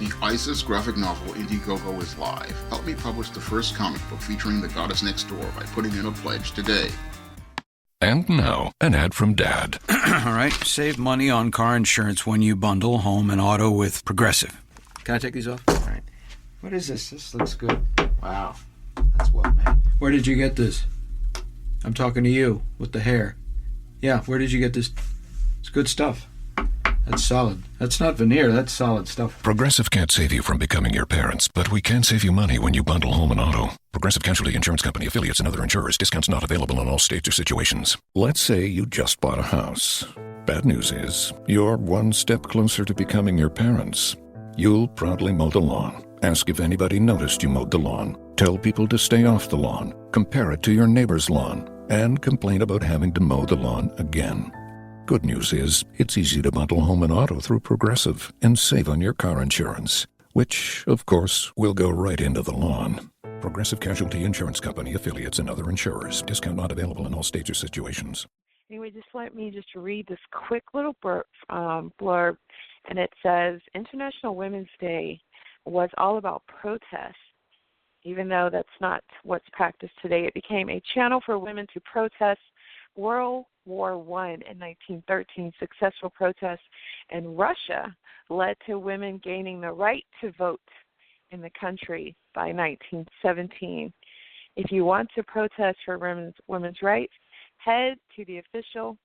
The ISIS graphic novel Indiegogo is live. Help me publish the first comic book featuring the goddess next door by putting in a pledge today. And now, an ad from Dad. All right, save money on car insurance when you bundle home and auto with Progressive. Can I take these off? All right. What is this? This looks good. Wow, that's well made. Where did you get this? I'm talking to you with the hair. Yeah, where did you get this? It's good stuff. That's solid. That's not veneer, that's solid stuff. Progressive can't save you from becoming your parents, but we can save you money when you bundle home and auto. Progressive Casualty Insurance Company, affiliates, and other insurers. Discounts not available in all states or situations. Let's say you just bought a house. Bad news is, you're one step closer to becoming your parents. You'll proudly mow the lawn. Ask if anybody noticed you mowed the lawn. Tell people to stay off the lawn. Compare it to your neighbor's lawn. And complain about having to mow the lawn again. Good news is, it's easy to bundle home and auto through Progressive and save on your car insurance, which, of course, will go right into the lawn. Progressive Casualty Insurance Company, affiliates, and other insurers. Discount not available in all states or situations. Anyway, just let me just read this quick little blurb, and it says, International Women's Day was all about protest. Even though that's not what's practiced today, it became a channel for women to protest World War I in 1913. Successful protests in Russia led to women gaining the right to vote in the country by 1917. If you want to protest for women's rights, head to the official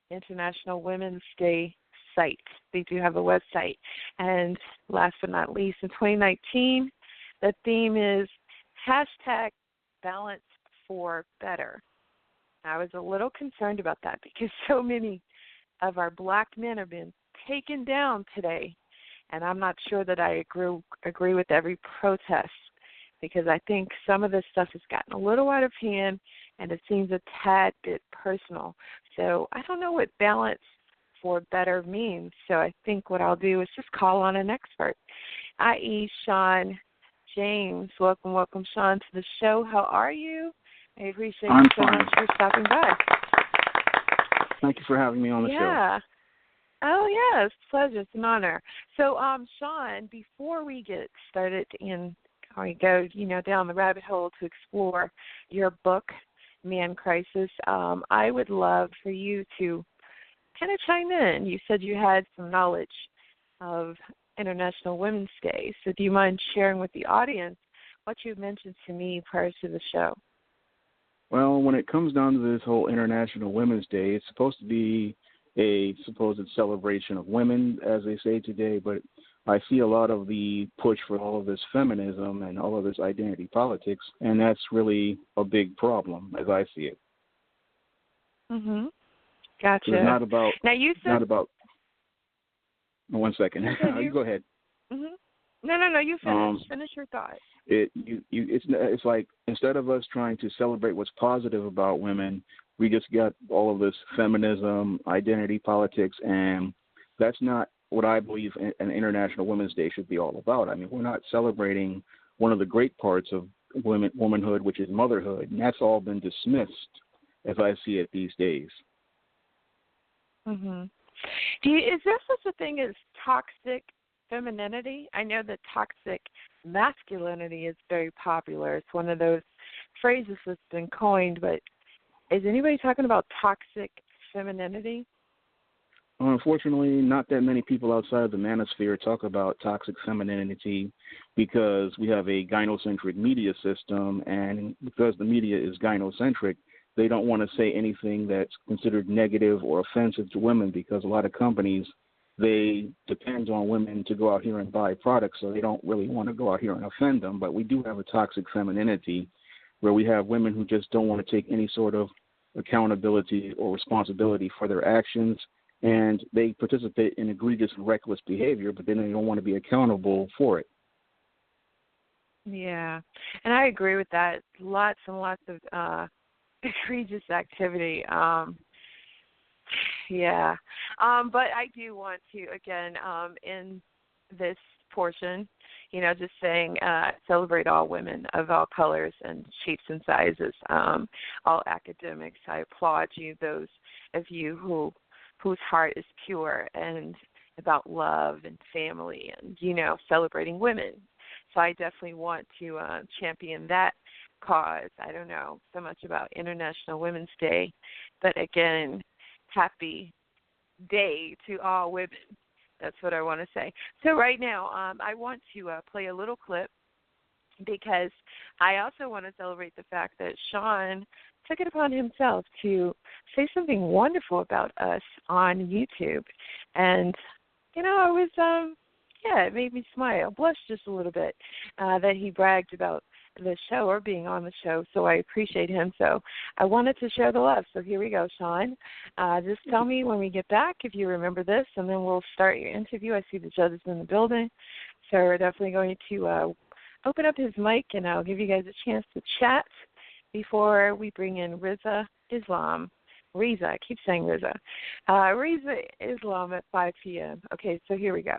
International Women's Day site. They do have a website. And last but not least, in 2019, the theme is #Balance for Better. I was a little concerned about that because so many of our black men have been taken down today, and I'm not sure that I agree with every protest because I think some of this stuff has gotten a little out of hand and it seems a tad bit personal. So I don't know what balance for better means, so I think what I'll do is just call on an expert, i.e. Shawn James. Welcome, Shawn, to the show. How are you? I appreciate you so much for stopping by. Thank you for having me on the show. Yeah. Oh, yeah, it's a pleasure. It's an honor. So, Shawn, before we get started or we go, down the rabbit hole to explore your book, Man Crisis, I would love for you to kind of chime in. You said you had some knowledge of International Women's Day. So do you mind sharing with the audience what you mentioned to me prior to the show? Well, when it comes down to this whole International Women's Day, it's supposed to be a supposed celebration of women, as they say today, but I see a lot of the push for all of this feminism and all of this identity politics, and that's really a big problem, as I see it. Mm-hmm. Gotcha. It's not about... Now, you said... Not about... One second. You go ahead. Mm-hmm. No, you finish. Finish your thought. It's like instead of us trying to celebrate what's positive about women, we just got all of this feminism, identity politics, and that's not what I believe an International Women's Day should be all about. I mean, we're not celebrating one of the great parts of womanhood, which is motherhood, and that's all been dismissed as I see it these days. Mm-hmm. Is there such a thing as toxic femininity? I know that toxic masculinity is very popular. It's one of those phrases that's been coined, but is anybody talking about toxic femininity? Unfortunately, not that many people outside of the manosphere talk about toxic femininity because we have a gynocentric media system, and because the media is gynocentric, they don't want to say anything that's considered negative or offensive to women because a lot of companies, they depend on women to go out here and buy products, so they don't really want to go out here and offend them. But we do have a toxic femininity where we have women who just don't want to take any sort of accountability or responsibility for their actions, and they participate in egregious and reckless behavior, but then they don't want to be accountable for it. Yeah, and I agree with that. Lots and lots of egregious activity. Yeah. But I do want to, again, in this portion, just saying celebrate all women of all colors and shapes and sizes, all academics. I applaud you, those of you whose heart is pure and about love and family and, celebrating women. So I definitely want to champion that cause. I don't know so much about International Women's Day, but again, happy day to all women. That's what I want to say. So right now, I want to play a little clip because I also want to celebrate the fact that Shawn took it upon himself to say something wonderful about us on YouTube. And, I was, it made me smile, blush just a little bit that he bragged about the show or being on the show, so I appreciate him. So I wanted to share the love. So here we go, Shawn. Just tell me when we get back if you remember this, and then we'll start your interview. I see the judges in the building, so we're definitely going to open up his mic, and I'll give you guys a chance to chat before we bring in Reza Islam. Reza, I keep saying Reza. Reza Islam at 5 p.m. Okay, so here we go.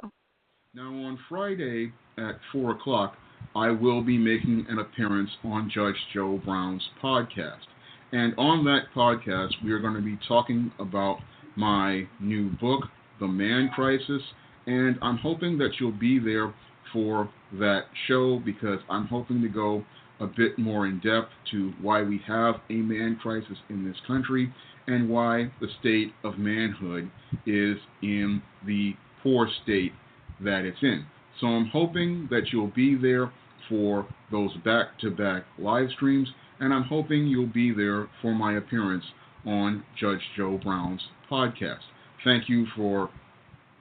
Now on Friday at 4 o'clock, I will be making an appearance on Judge Joe Brown's podcast. And on that podcast, we are going to be talking about my new book, The Man Crisis, and I'm hoping that you'll be there for that show because I'm hoping to go a bit more in depth to why we have a man crisis in this country and why the state of manhood is in the poor state that it's in. So I'm hoping that you'll be there for those back-to-back live streams, and I'm hoping you'll be there for my appearance on Judge Joe Brown's podcast. Thank you for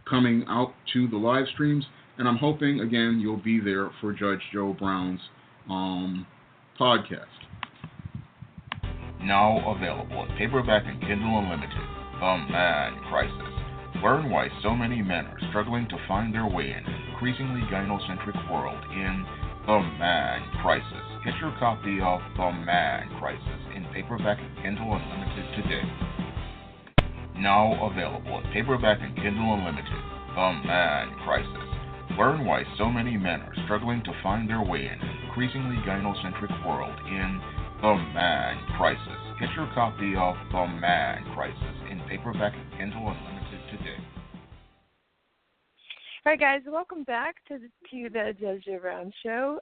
coming out to the live streams, and I'm hoping, again, you'll be there for Judge Joe Brown's podcast. Now available in paperback and Kindle Unlimited, The Man Crisis. Learn why so many men are struggling to find their way in an increasingly gynocentric world in The Man Crisis. Get your copy of The Man Crisis in paperback and Kindle Unlimited today. Now available in paperback and Kindle Unlimited, The Man Crisis. Learn why so many men are struggling to find their way in an increasingly gynocentric world in The Man Crisis. Get your copy of The Man Crisis in paperback and Kindle Unlimited today. All right, guys, welcome back to the Judge Joe Brown Show.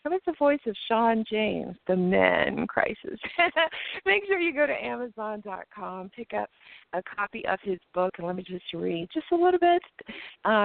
That was the voice of Shawn James, The Man Crisis. Make sure you go to Amazon.com, pick up a copy of his book, and let me just read just a little bit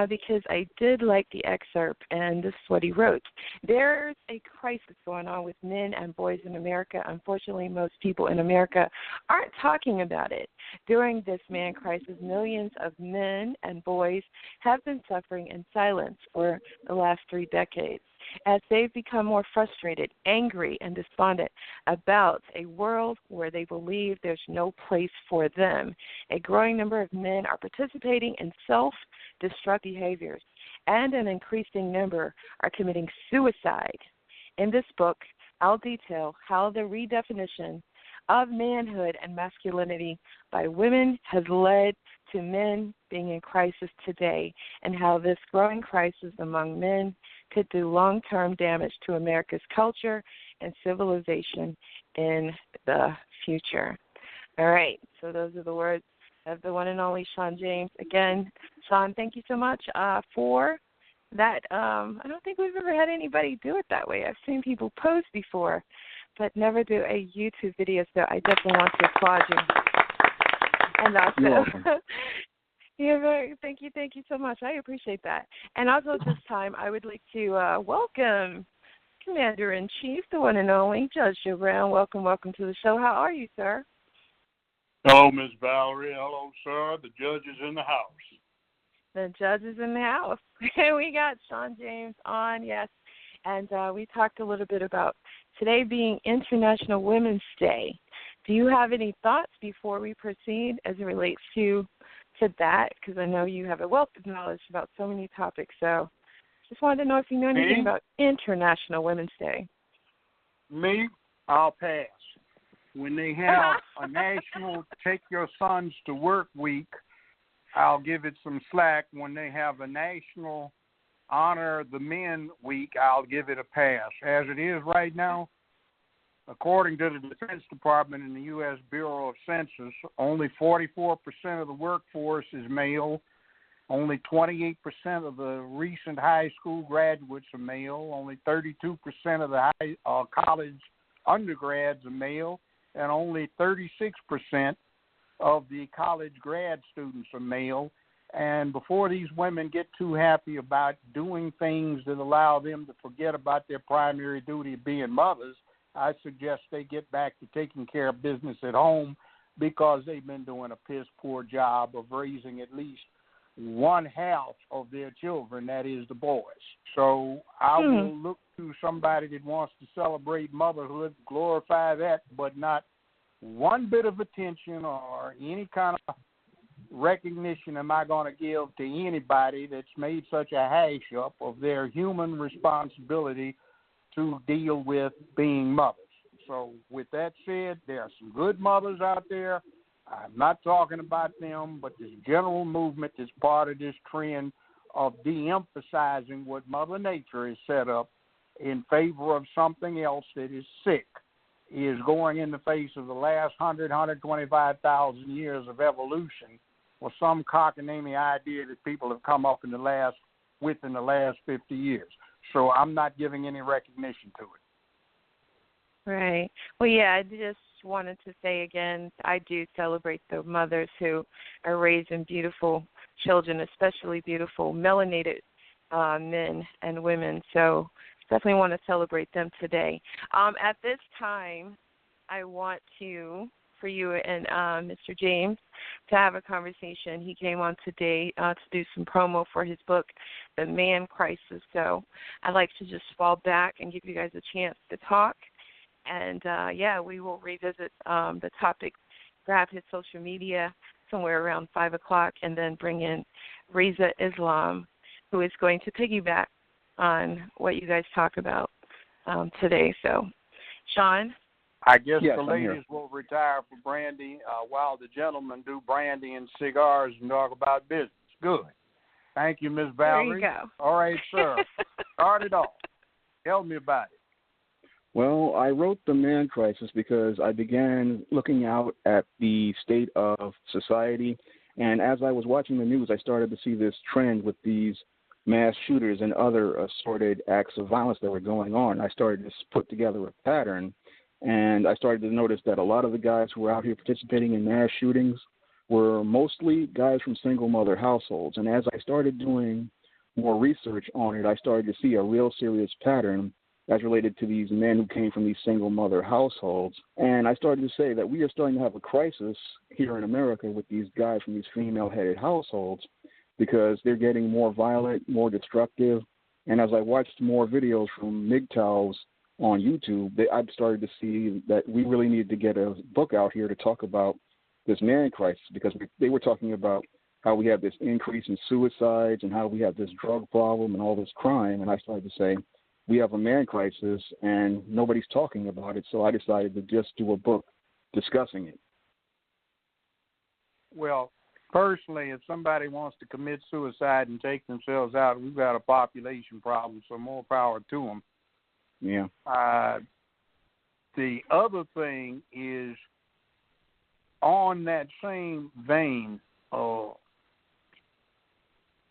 because I did like the excerpt, and this is what he wrote. There's a crisis going on with men and boys in America. Unfortunately, most people in America aren't talking about it. During this man crisis, millions of men and boys have been suffering in silence for the last 3 decades. As they've become more frustrated, angry, and despondent about a world where they believe there's no place for them, a growing number of men are participating in self-destructive behaviors, and an increasing number are committing suicide. In this book, I'll detail how the redefinition of manhood and masculinity by women has led to men being in crisis today, and how this growing crisis among men could do long-term damage to America's culture and civilization in the future. All right, so those are the words of the one and only Shawn James. Again, Shawn, thank you so much for that. I don't think we've ever had anybody do it that way. I've seen people post before, but never do a YouTube video, so I definitely want to applaud you. And also, thank you so much. I appreciate that. And also at this time, I would like to welcome Commander-in-Chief, the one and only Judge Joe Brown. Welcome to the show. How are you, sir? Hello, Ms. Valerie. Hello, sir. The judge is in the house. The judge is in the house. We got Shawn James on, yes. And we talked a little bit about today being International Women's Day. Do you have any thoughts before we proceed as it relates to that? Because I know you have a wealth of knowledge about so many topics. So just wanted to know if you know anything about International Women's Day. Me? I'll pass. When they have a national Take Your Sons to Work week, I'll give it some slack. When they have a national Honor the Men week, I'll give it a pass. As it is right now, according to the Defense Department and the U.S. Bureau of Census, only 44% of the workforce is male, Only 28% of the recent high school graduates are male. Only 32% of the college undergrads are male, and only 36% of the college grad students are male. And before these women get too happy about doing things that allow them to forget about their primary duty of being mothers, I suggest they get back to taking care of business at home, because they've been doing a piss-poor job of raising at least one half of their children, that is the boys. So I will look to somebody that wants to celebrate motherhood, glorify that, but not one bit of attention or any kind of recognition am I going to give to anybody that's made such a hash up of their human responsibility to deal with being mothers. So with that said, there are some good mothers out there. I'm not talking about them, but this general movement is part of this trend of de-emphasizing what Mother Nature has set up in favor of something else that is sick, is going in the face of the last 125,000 years of evolution, or some cockamamie idea that people have come up within the last 50 years. So I'm not giving any recognition to it. Right. Well, yeah, I just wanted to say again, I do celebrate the mothers who are raising beautiful children, especially beautiful melanated men and women. So definitely want to celebrate them today. At this time, I want for you and Mr. James to have a conversation. He came on today to do some promo for his book, The Man Crisis. So I'd like to just fall back and give you guys a chance to talk. And, we will revisit the topic, grab his social media somewhere around 5 o'clock, and then bring in Reza Islam, who is going to piggyback on what you guys talk about today. So, Shawn? I guess the ladies will retire for brandy while the gentlemen do brandy and cigars and talk about business. Good. Thank you, Ms. Valerie. There you go. All right, sir. Start it off. Tell me about it. Well, I wrote The Man Crisis because I began looking out at the state of society, and as I was watching the news, I started to see this trend with these mass shooters and other assorted acts of violence that were going on. I started to put together a pattern, and I started to notice that a lot of the guys who were out here participating in mass shootings were mostly guys from single mother households. And as I started doing more research on it, I started to see a real serious pattern as related to these men who came from these single mother households. And I started to say that we are starting to have a crisis here in America with these guys from these female-headed households, because they're getting more violent, more destructive. And as I watched more videos from MGTOWs on YouTube, I've started to see that we really need to get a book out here to talk about this man crisis, because they were talking about how we have this increase in suicides and how we have this drug problem and all this crime. And I started to say, we have a man crisis and nobody's talking about it. So I decided to just do a book discussing it. Well, personally, if somebody wants to commit suicide and take themselves out, we've got a population problem, so more power to them. Yeah. The other thing is, on that same vein,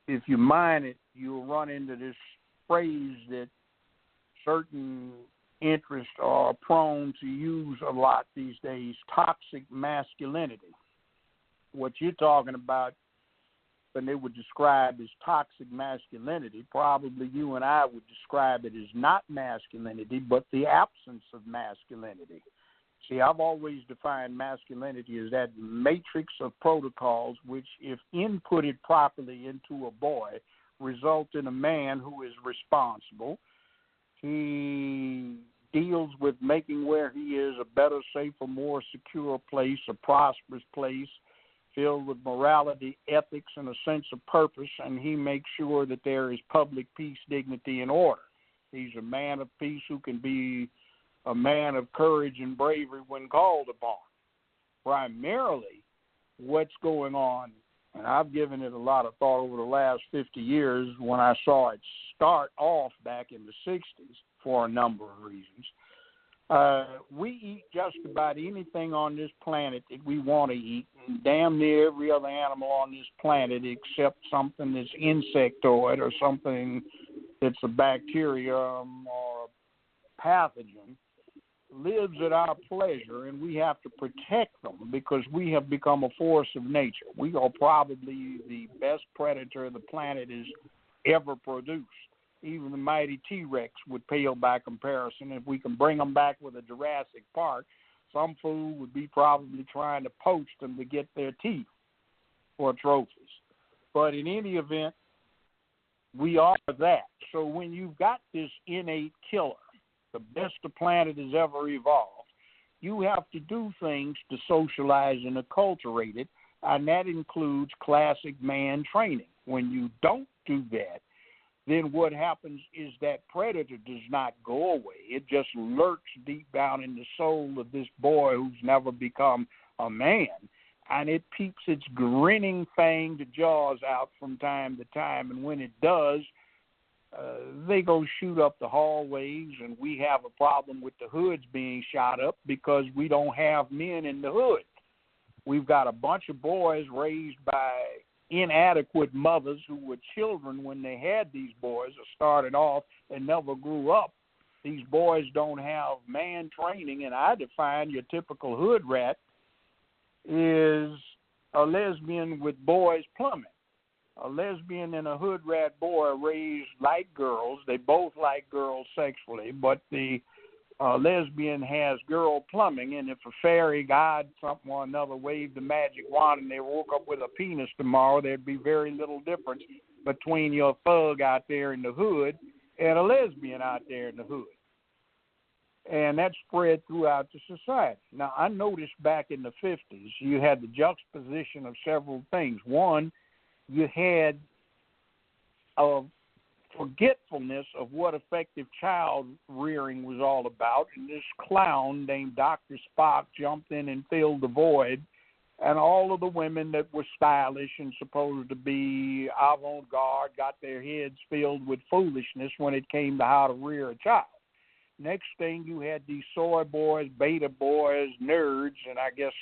if you mine it, you'll run into this phrase that certain interests are prone to use a lot these days, toxic masculinity. What you're talking about, and they would describe as toxic masculinity, probably you and I would describe it as not masculinity, but the absence of masculinity. See, I've always defined masculinity as that matrix of protocols which, if inputted properly into a boy, result in a man who is responsible. He deals with making where he is a better, safer, more secure place, a prosperous place, filled with morality, ethics, and a sense of purpose, and he makes sure that there is public peace, dignity, and order. He's a man of peace who can be a man of courage and bravery when called upon. Primarily, what's going on, and I've given it a lot of thought over the last 50 years when I saw it start off back in the 60s for a number of reasons. We eat just about anything on this planet that we want to eat, and damn near every other animal on this planet except something that's insectoid or something that's a bacterium or a pathogen lives at our pleasure, and we have to protect them because we have become a force of nature. We are probably the best predator the planet has ever produced. Even the mighty T-Rex would pale by comparison. If we can bring them back with a Jurassic Park, some fool would be probably trying to poach them to get their teeth for trophies. But in any event, we are that. So when you've got this innate killer, the best the planet has ever evolved, you have to do things to socialize and acculturate it, and that includes classic man training. When you don't do that, then what happens is that predator does not go away. It just lurks deep down in the soul of this boy who's never become a man, and it peeps its grinning fanged jaws out from time to time, and when it does, they go shoot up the hallways, and we have a problem with the hoods being shot up because we don't have men in the hood. We've got a bunch of boys raised by inadequate mothers who were children when they had these boys or started off and never grew up. These boys don't have man training, and I define your typical hood rat is a lesbian with boys plumbing. A lesbian and a hood rat boy are raised like girls. They both like girls sexually, but the lesbian has girl plumbing, and if a fairy god, something or another, waved the magic wand and they woke up with a penis tomorrow, there'd be very little difference between your thug out there in the hood and a lesbian out there in the hood. And that spread throughout the society. Now, I noticed back in the 50s, you had the juxtaposition of several things. One, you had a forgetfulness of what effective child rearing was all about, and this clown named Dr. Spock jumped in and filled the void, and all of the women that were stylish and supposed to be avant-garde got their heads filled with foolishness when it came to how to rear a child. Next thing, you had these soy boys, beta boys, nerds, and I guess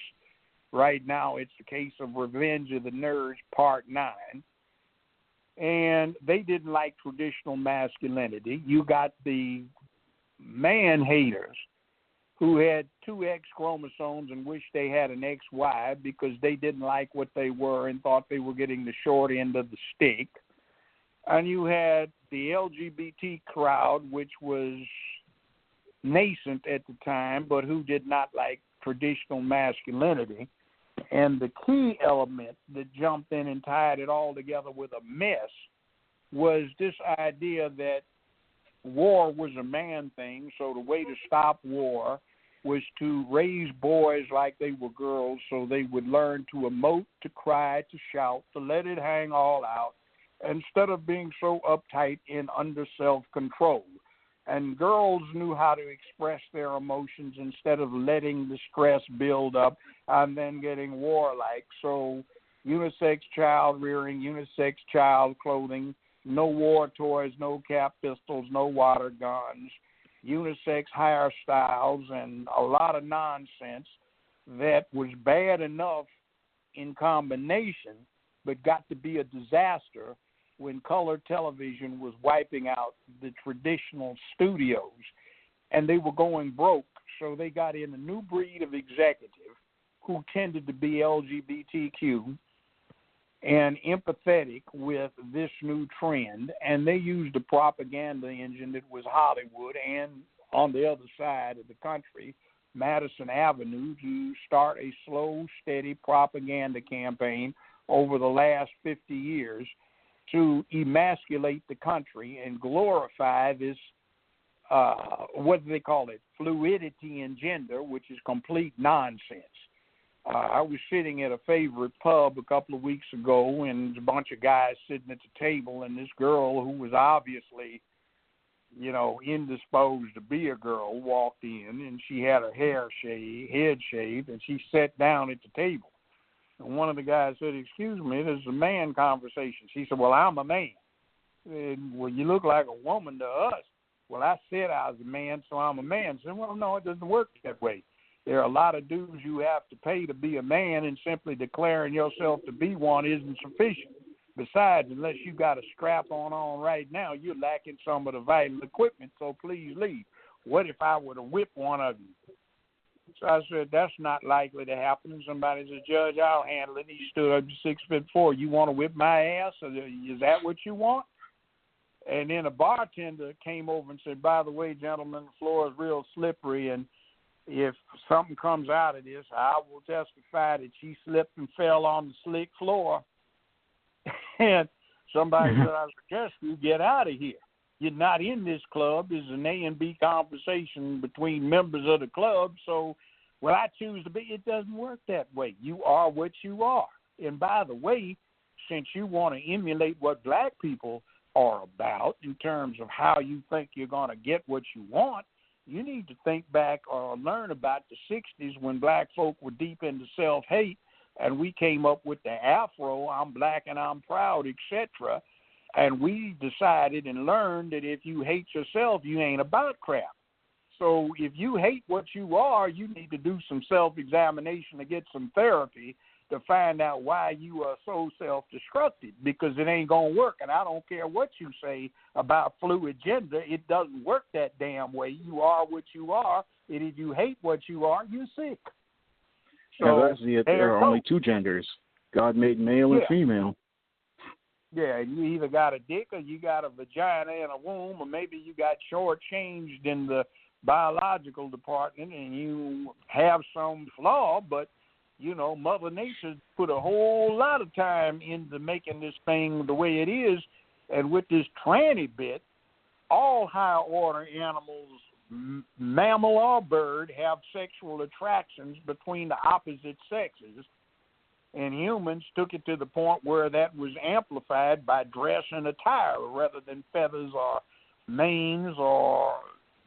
right now it's the case of Revenge of the Nerds Part 9. And they didn't like traditional masculinity. You got the man haters who had two X chromosomes and wished they had an XY because they didn't like what they were and thought they were getting the short end of the stick. And you had the LGBT crowd, which was nascent at the time, but who did not like traditional masculinity. And the key element that jumped in and tied it all together with a mess was this idea that war was a man thing, so the way to stop war was to raise boys like they were girls so they would learn to emote, to cry, to shout, to let it hang all out, instead of being so uptight and under self-control. And girls knew how to express their emotions instead of letting the stress build up and then getting warlike. So unisex child rearing, unisex child clothing, no war toys, no cap pistols, no water guns, unisex hairstyles, and a lot of nonsense that was bad enough in combination but got to be a disaster when color television was wiping out the traditional studios, and they were going broke, so they got in a new breed of executive who tended to be LGBTQ and empathetic with this new trend, and they used a propaganda engine that was Hollywood and, on the other side of the country, Madison Avenue, to start a slow, steady propaganda campaign over the last 50 years to emasculate the country and glorify this, what do they call it, fluidity in gender, which is complete nonsense. I was sitting at a favorite pub a couple of weeks ago, and a bunch of guys sitting at the table, and this girl who was obviously, indisposed to be a girl walked in, and she had her head shaved, and she sat down at the table. And one of the guys said, "Excuse me, this is a man conversation." She said, "Well, I'm a man." And, "Well, you look like a woman to us." well, I said I was a man, so I'm a man. I said, well, no, it doesn't work that way. There are a lot of dues you have to pay to be a man, and simply declaring yourself to be one isn't sufficient. Besides, unless you got a strap on right now, you're lacking some of the vital equipment, so please leave. What if I were to whip one of you? So I said, that's not likely to happen. And somebody said, Judge, I'll handle it. He stood up to 6'4". You want to whip my ass? Is that what you want? And then a bartender came over and said, by the way, gentlemen, the floor is real slippery, and if something comes out of this, I will testify that she slipped and fell on the slick floor. And somebody said, I suggest you get out of here. You're not in this club. It's an A and B conversation between members of the club. So, well, I choose to be. It doesn't work that way. You are what you are. And by the way, since you want to emulate what black people are about in terms of how you think you're going to get what you want, you need to think back or learn about the 60s when black folk were deep into self-hate, and we came up with the Afro, I'm black and I'm proud, etc., and we decided and learned that if you hate yourself, you ain't about crap. So if you hate what you are, you need to do some self-examination to get some therapy to find out why you are so self-destructive, because it ain't going to work. And I don't care what you say about fluid gender. It doesn't work that damn way. You are what you are, and if you hate what you are, you're sick. So that's it. There are only two genders. God made male and female. Yeah, you either got a dick or you got a vagina and a womb, or maybe you got shortchanged in the biological department and you have some flaw, but you know, Mother Nature put a whole lot of time into making this thing the way it is. And with this tranny bit, all higher order animals, mammal or bird, have sexual attractions between the opposite sexes. And humans took it to the point where that was amplified by dress and attire rather than feathers or manes or,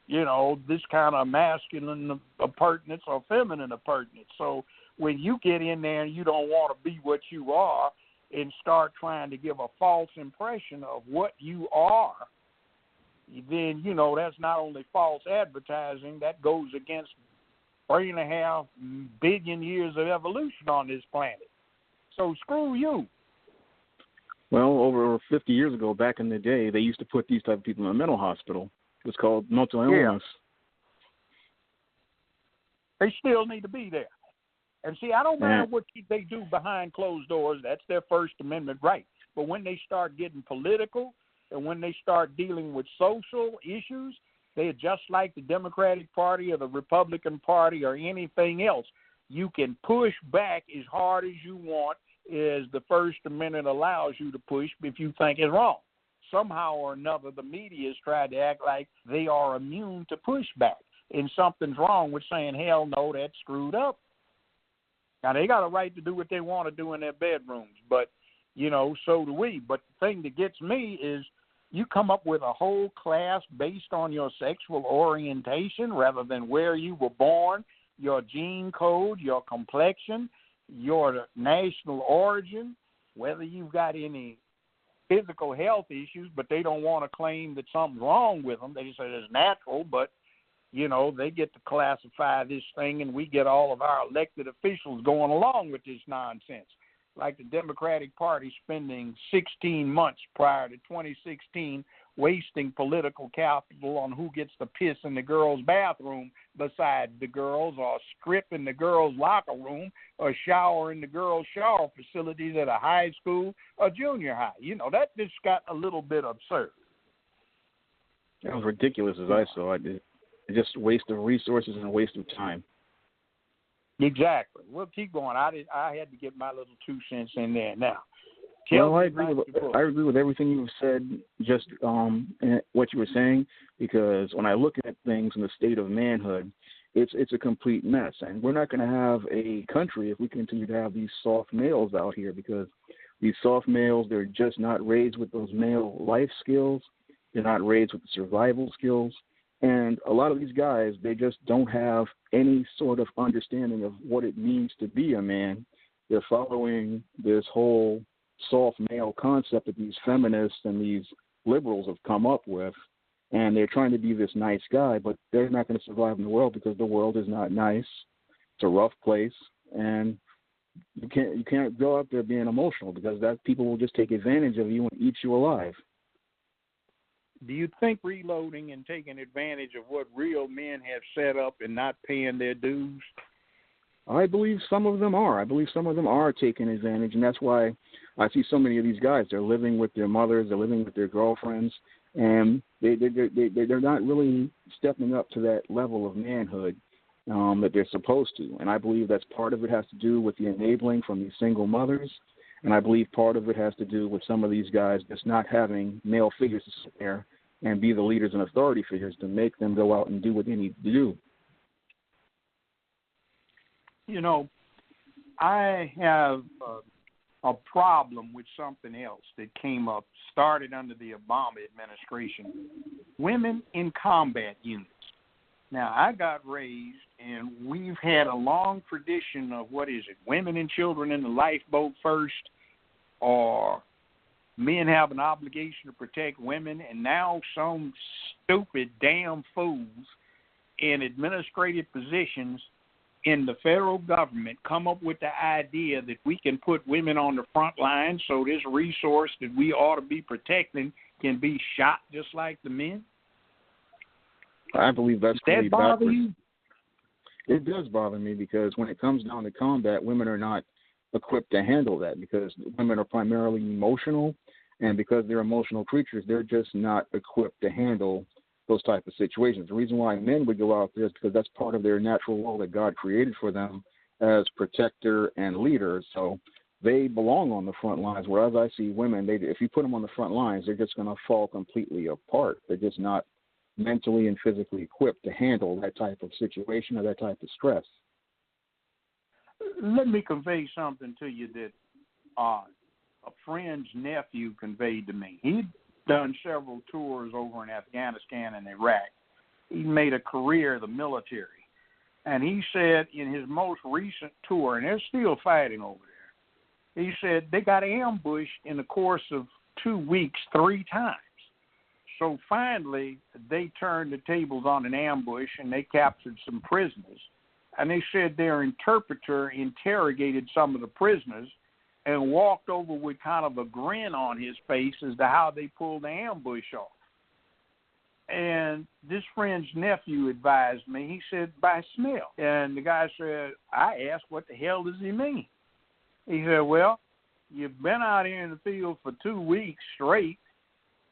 you know, this kind of masculine appurtenance or feminine appurtenance. So when you get in there and you don't want to be what you are and start trying to give a false impression of what you are, then, you know, that's not only false advertising, that goes against 3.5 billion years of evolution on this planet. So screw you. Well, over 50 years ago, back in the day, they used to put these type of people in a mental hospital. It was called mental illness. They still need to be there. And see, I don't mind what they do behind closed doors. That's their First Amendment right. But when they start getting political and when they start dealing with social issues, they're just like the Democratic Party or the Republican Party or anything else. You can push back as hard as you want, as the First Amendment allows you to push if you think it's wrong. Somehow or another, the media has tried to act like they are immune to pushback. And something's wrong with saying, hell no, that's screwed up. Now, they got a right to do what they want to do in their bedrooms, but, you know, so do we. But the thing that gets me is you come up with a whole class based on your sexual orientation rather than where you were born, your gene code, your complexion, your national origin, whether you've got any physical health issues, but they don't want to claim that something's wrong with them. They just say it's natural, but you know, they get to classify this thing, and we get all of our elected officials going along with this nonsense. Like the Democratic Party spending 16 months prior to 2016 wasting political capital on who gets to piss in the girls' bathroom beside the girls, or strip in the girls' locker room, or shower in the girls' shower facilities at a high school or junior high. You know, that just got a little bit absurd. That was ridiculous as I saw it. It's just a waste of resources and a waste of time. Exactly. We'll keep going. I had to get my little 2 cents in there now. Well, I agree with everything you've said, just what you were saying, because when I look at things in the state of manhood, it's a complete mess. And we're not going to have a country if we continue to have these soft males out here, because these soft males, they're just not raised with those male life skills. They're not raised with the survival skills. And a lot of these guys, they just don't have any sort of understanding of what it means to be a man. They're following this whole soft male concept that these feminists and these liberals have come up with. and they're trying to be this nice guy, but they're not going to survive in the world because the world is not nice. It's a rough place, and you can't go out there being emotional because that people will just take advantage of you and eat you alive. Do you think reloading and taking advantage of what real men have set up and not paying their dues? I believe some of them are. I believe some of them are taking advantage, and that's why I see so many of these guys. They're living with their mothers, they're living with their girlfriends, and they're not really stepping up to that level of manhood that they're supposed to. And I believe that's part of it has to do with the enabling from these single mothers, and I believe part of it has to do with some of these guys just not having male figures to sit there and be the leaders and authority figures to make them go out and do what they need to do. You know, I have a problem with something else that came up, started under the Obama administration. Women in combat units. Now, I got raised, and we've had a long tradition of, women and children in the lifeboat first, or men have an obligation to protect women, and now some stupid damn fools in administrative positions in the federal government come up with the idea that we can put women on the front line so this resource that we ought to be protecting can be shot just like the men? I believe that's really backwards. You? It does bother me because when it comes down to combat, women are not equipped to handle that because women are primarily emotional, and because they're emotional creatures, they're just not equipped to handle those type of situations. The reason why men would go out there is because that's part of their natural role that God created for them as protector and leader. So they belong on the front lines, whereas I see women, if you put them on the front lines, they're just going to fall completely apart. They're just not mentally and physically equipped to handle that type of situation or that type of stress. Let me convey something to you that a friend's nephew conveyed to me. He'd done several tours over in Afghanistan and Iraq. He made a career of the military. And he said in his most recent tour, and they're still fighting over there, he said they got ambushed in the course of 2 weeks 3 times. So finally, they turned the tables on an ambush, and they captured some prisoners. And they said their interpreter interrogated some of the prisoners and walked over with kind of a grin on his face as to how they pulled the ambush off. And this friend's nephew advised me, he said, by smell. And the guy said, I asked, what the hell does he mean? He said, well, you've been out here in the field for 2 weeks straight,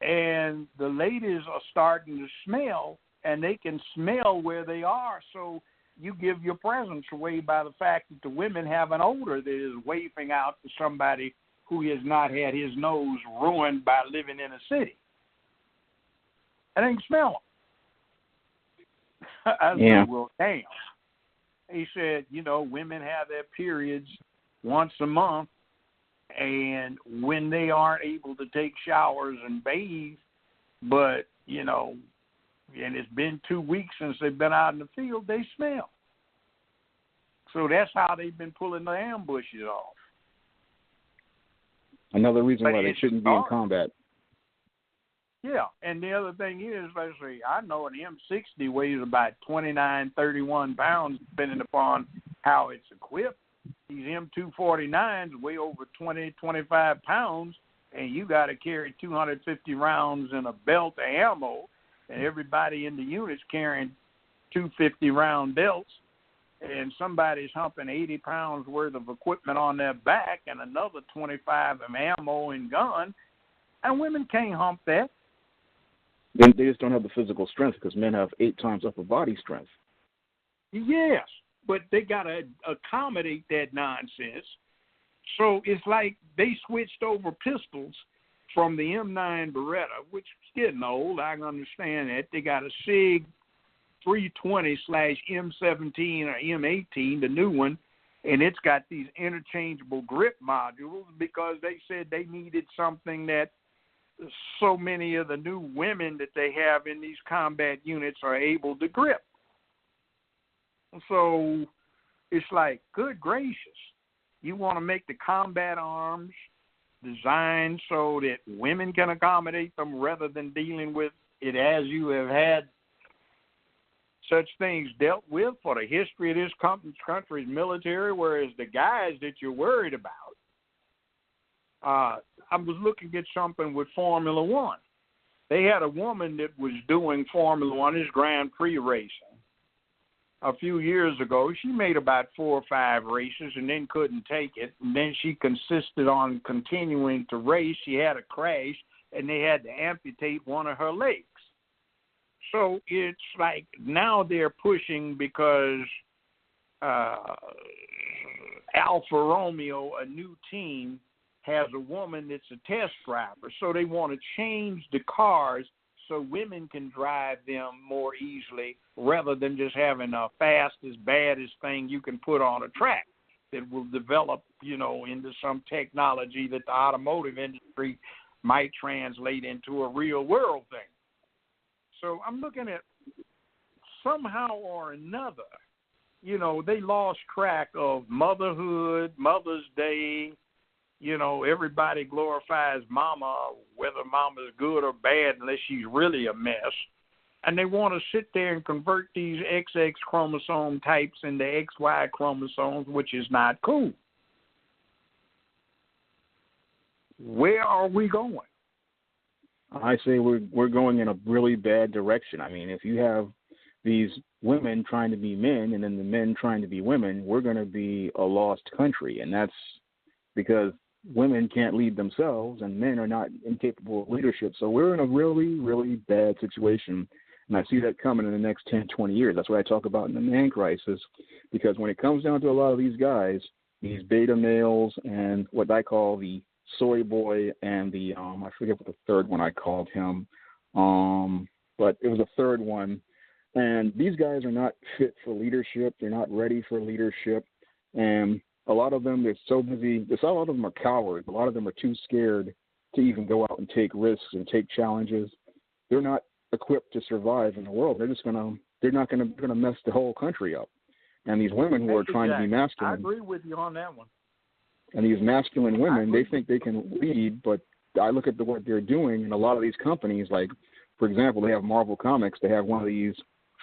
and the ladies are starting to smell, and they can smell where they are, so you give your presence away by the fact that the women have an odor that is wafting out to somebody who has not had his nose ruined by living in a city. And they can smell them. I said, well, damn. He said, women have their periods once a month, and when they aren't able to take showers and bathe, but, and it's been 2 weeks since they've been out in the field, they smell. So that's how they've been pulling the ambushes off. Another reason why they shouldn't be in combat. Yeah, and the other thing is, let's see, I know an M60 weighs about 29, 31 pounds, depending upon how it's equipped. These M249s weigh over 20, 25 pounds, and you got to carry 250 rounds in a belt of ammo, and everybody in the unit's carrying 250-round belts, and somebody's humping 80 pounds worth of equipment on their back and another 25 of ammo and gun, and women can't hump that. They just don't have the physical strength because men have 8 times upper body strength. Yes, but they got to accommodate that nonsense. So it's like they switched over pistols from the M9 Beretta, which is getting old. I can understand that. They got a SIG 320/M17 or M18, the new one, and it's got these interchangeable grip modules because they said they needed something that so many of the new women that they have in these combat units are able to grip. So it's like, good gracious, you want to make the combat arms designed so that women can accommodate them rather than dealing with it as you have had such things dealt with for the history of this country's military, whereas the guys that you're worried about, I was looking at something with Formula One. They had a woman that was doing Formula One, this Grand Prix racing, a few years ago. She made about 4 or 5 races and then couldn't take it. And then she insisted on continuing to race. She had a crash, and they had to amputate one of her legs. So it's like now they're pushing because Alfa Romeo, a new team, has a woman that's a test driver. So they want to change the cars so women can drive them more easily rather than just having a fastest, baddest thing you can put on a track that will develop, into some technology that the automotive industry might translate into a real world thing. So I'm looking at somehow or another, they lost track of motherhood, Mother's Day. Everybody glorifies mama, whether mama's good or bad, unless she's really a mess. And they want to sit there and convert these XX chromosome types into XY chromosomes, which is not cool. Where are we going? I say we're going in a really bad direction. I mean, if you have these women trying to be men and then the men trying to be women, we're going to be a lost country. And that's because women can't lead themselves and men are not incapable of leadership. So we're in a really, really bad situation. And I see that coming in the next 10, 20 years. That's what I talk about in the man crisis, because when it comes down to a lot of these guys, these beta males and what I call the soy boy and the, I forget what the third one I called him, but it was a third one. And these guys are not fit for leadership. They're not ready for leadership. And a lot of them, they're so busy. A lot of them are cowards. A lot of them are too scared to even go out and take risks and take challenges. They're not equipped to survive in the world. They're not going to mess the whole country up. And these women who are trying to be masculine. I agree with you on that one. And these masculine women, they think they can lead, but I look at what they're doing, and a lot of these companies, like, for example, they have Marvel Comics. They have one of these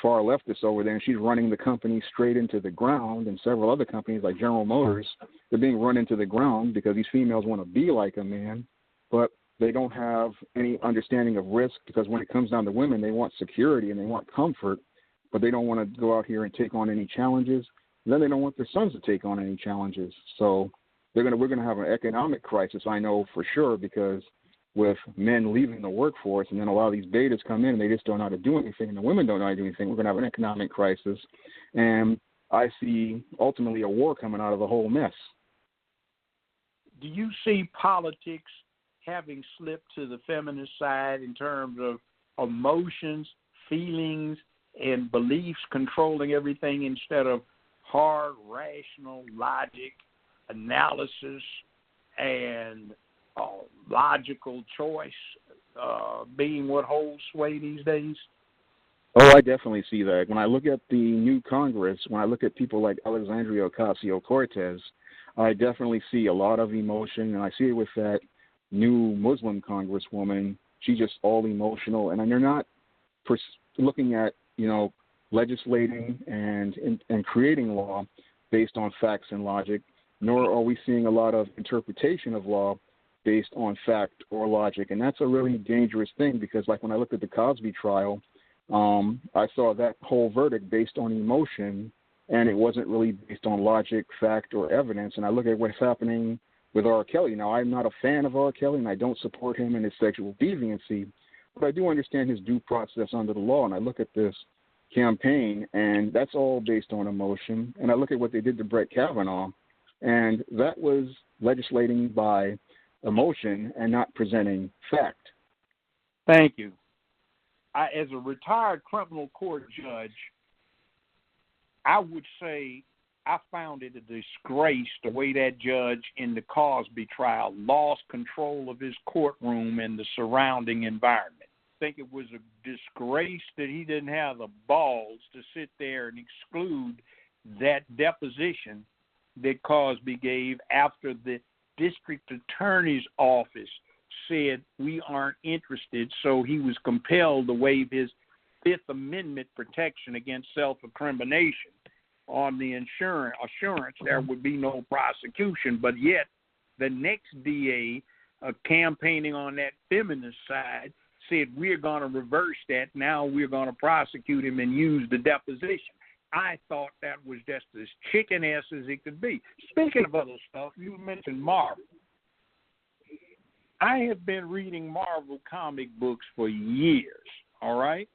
far leftists over there, and she's running the company straight into the ground, and several other companies like General Motors, they're being run into the ground because these females want to be like a man, but they don't have any understanding of risk, because when it comes down to women, they want security and they want comfort, but they don't want to go out here and take on any challenges. And then they don't want their sons to take on any challenges. So we're going to have an economic crisis, I know for sure, because with men leaving the workforce and then a lot of these betas come in and they just don't know how to do anything and the women don't know how to do anything, we're going to have an economic crisis. And I see ultimately a war coming out of the whole mess. Do you see politics having slipped to the feminist side in terms of emotions, feelings, and beliefs controlling everything instead of hard, rational logic, analysis, and logical choice being what holds sway these days? Oh, I definitely see that. When I look at the new Congress, when I look at people like Alexandria Ocasio-Cortez, I definitely see a lot of emotion, and I see it with that new Muslim congresswoman. She's just all emotional, and they're not looking at, legislating and creating law based on facts and logic, nor are we seeing a lot of interpretation of law based on fact or logic. And that's a really dangerous thing, because like when I looked at the Cosby trial, I saw that whole verdict based on emotion, and it wasn't really based on logic, fact, or evidence. And I look at what's happening with R. Kelly. Now, I'm not a fan of R. Kelly, and I don't support him in his sexual deviancy, but I do understand his due process under the law. And I look at this campaign, and that's all based on emotion. And I look at what they did to Brett Kavanaugh, and that was legislating by emotion and not presenting fact. Thank you. As a retired criminal court judge, I would say I found it a disgrace the way that judge in the Cosby trial lost control of his courtroom and the surrounding environment. I think it was a disgrace that he didn't have the balls to sit there and exclude that deposition that Cosby gave after the district attorney's office said we aren't interested, so he was compelled to waive his Fifth Amendment protection against self-incrimination on the assurance there would be no prosecution. But yet the next DA campaigning on that feminist side said we're going to reverse that. Now we're going to prosecute him and use the deposition. I thought that was just as chicken-ass as it could be. Speaking of other stuff, you mentioned Marvel. I have been reading Marvel comic books for years, all right?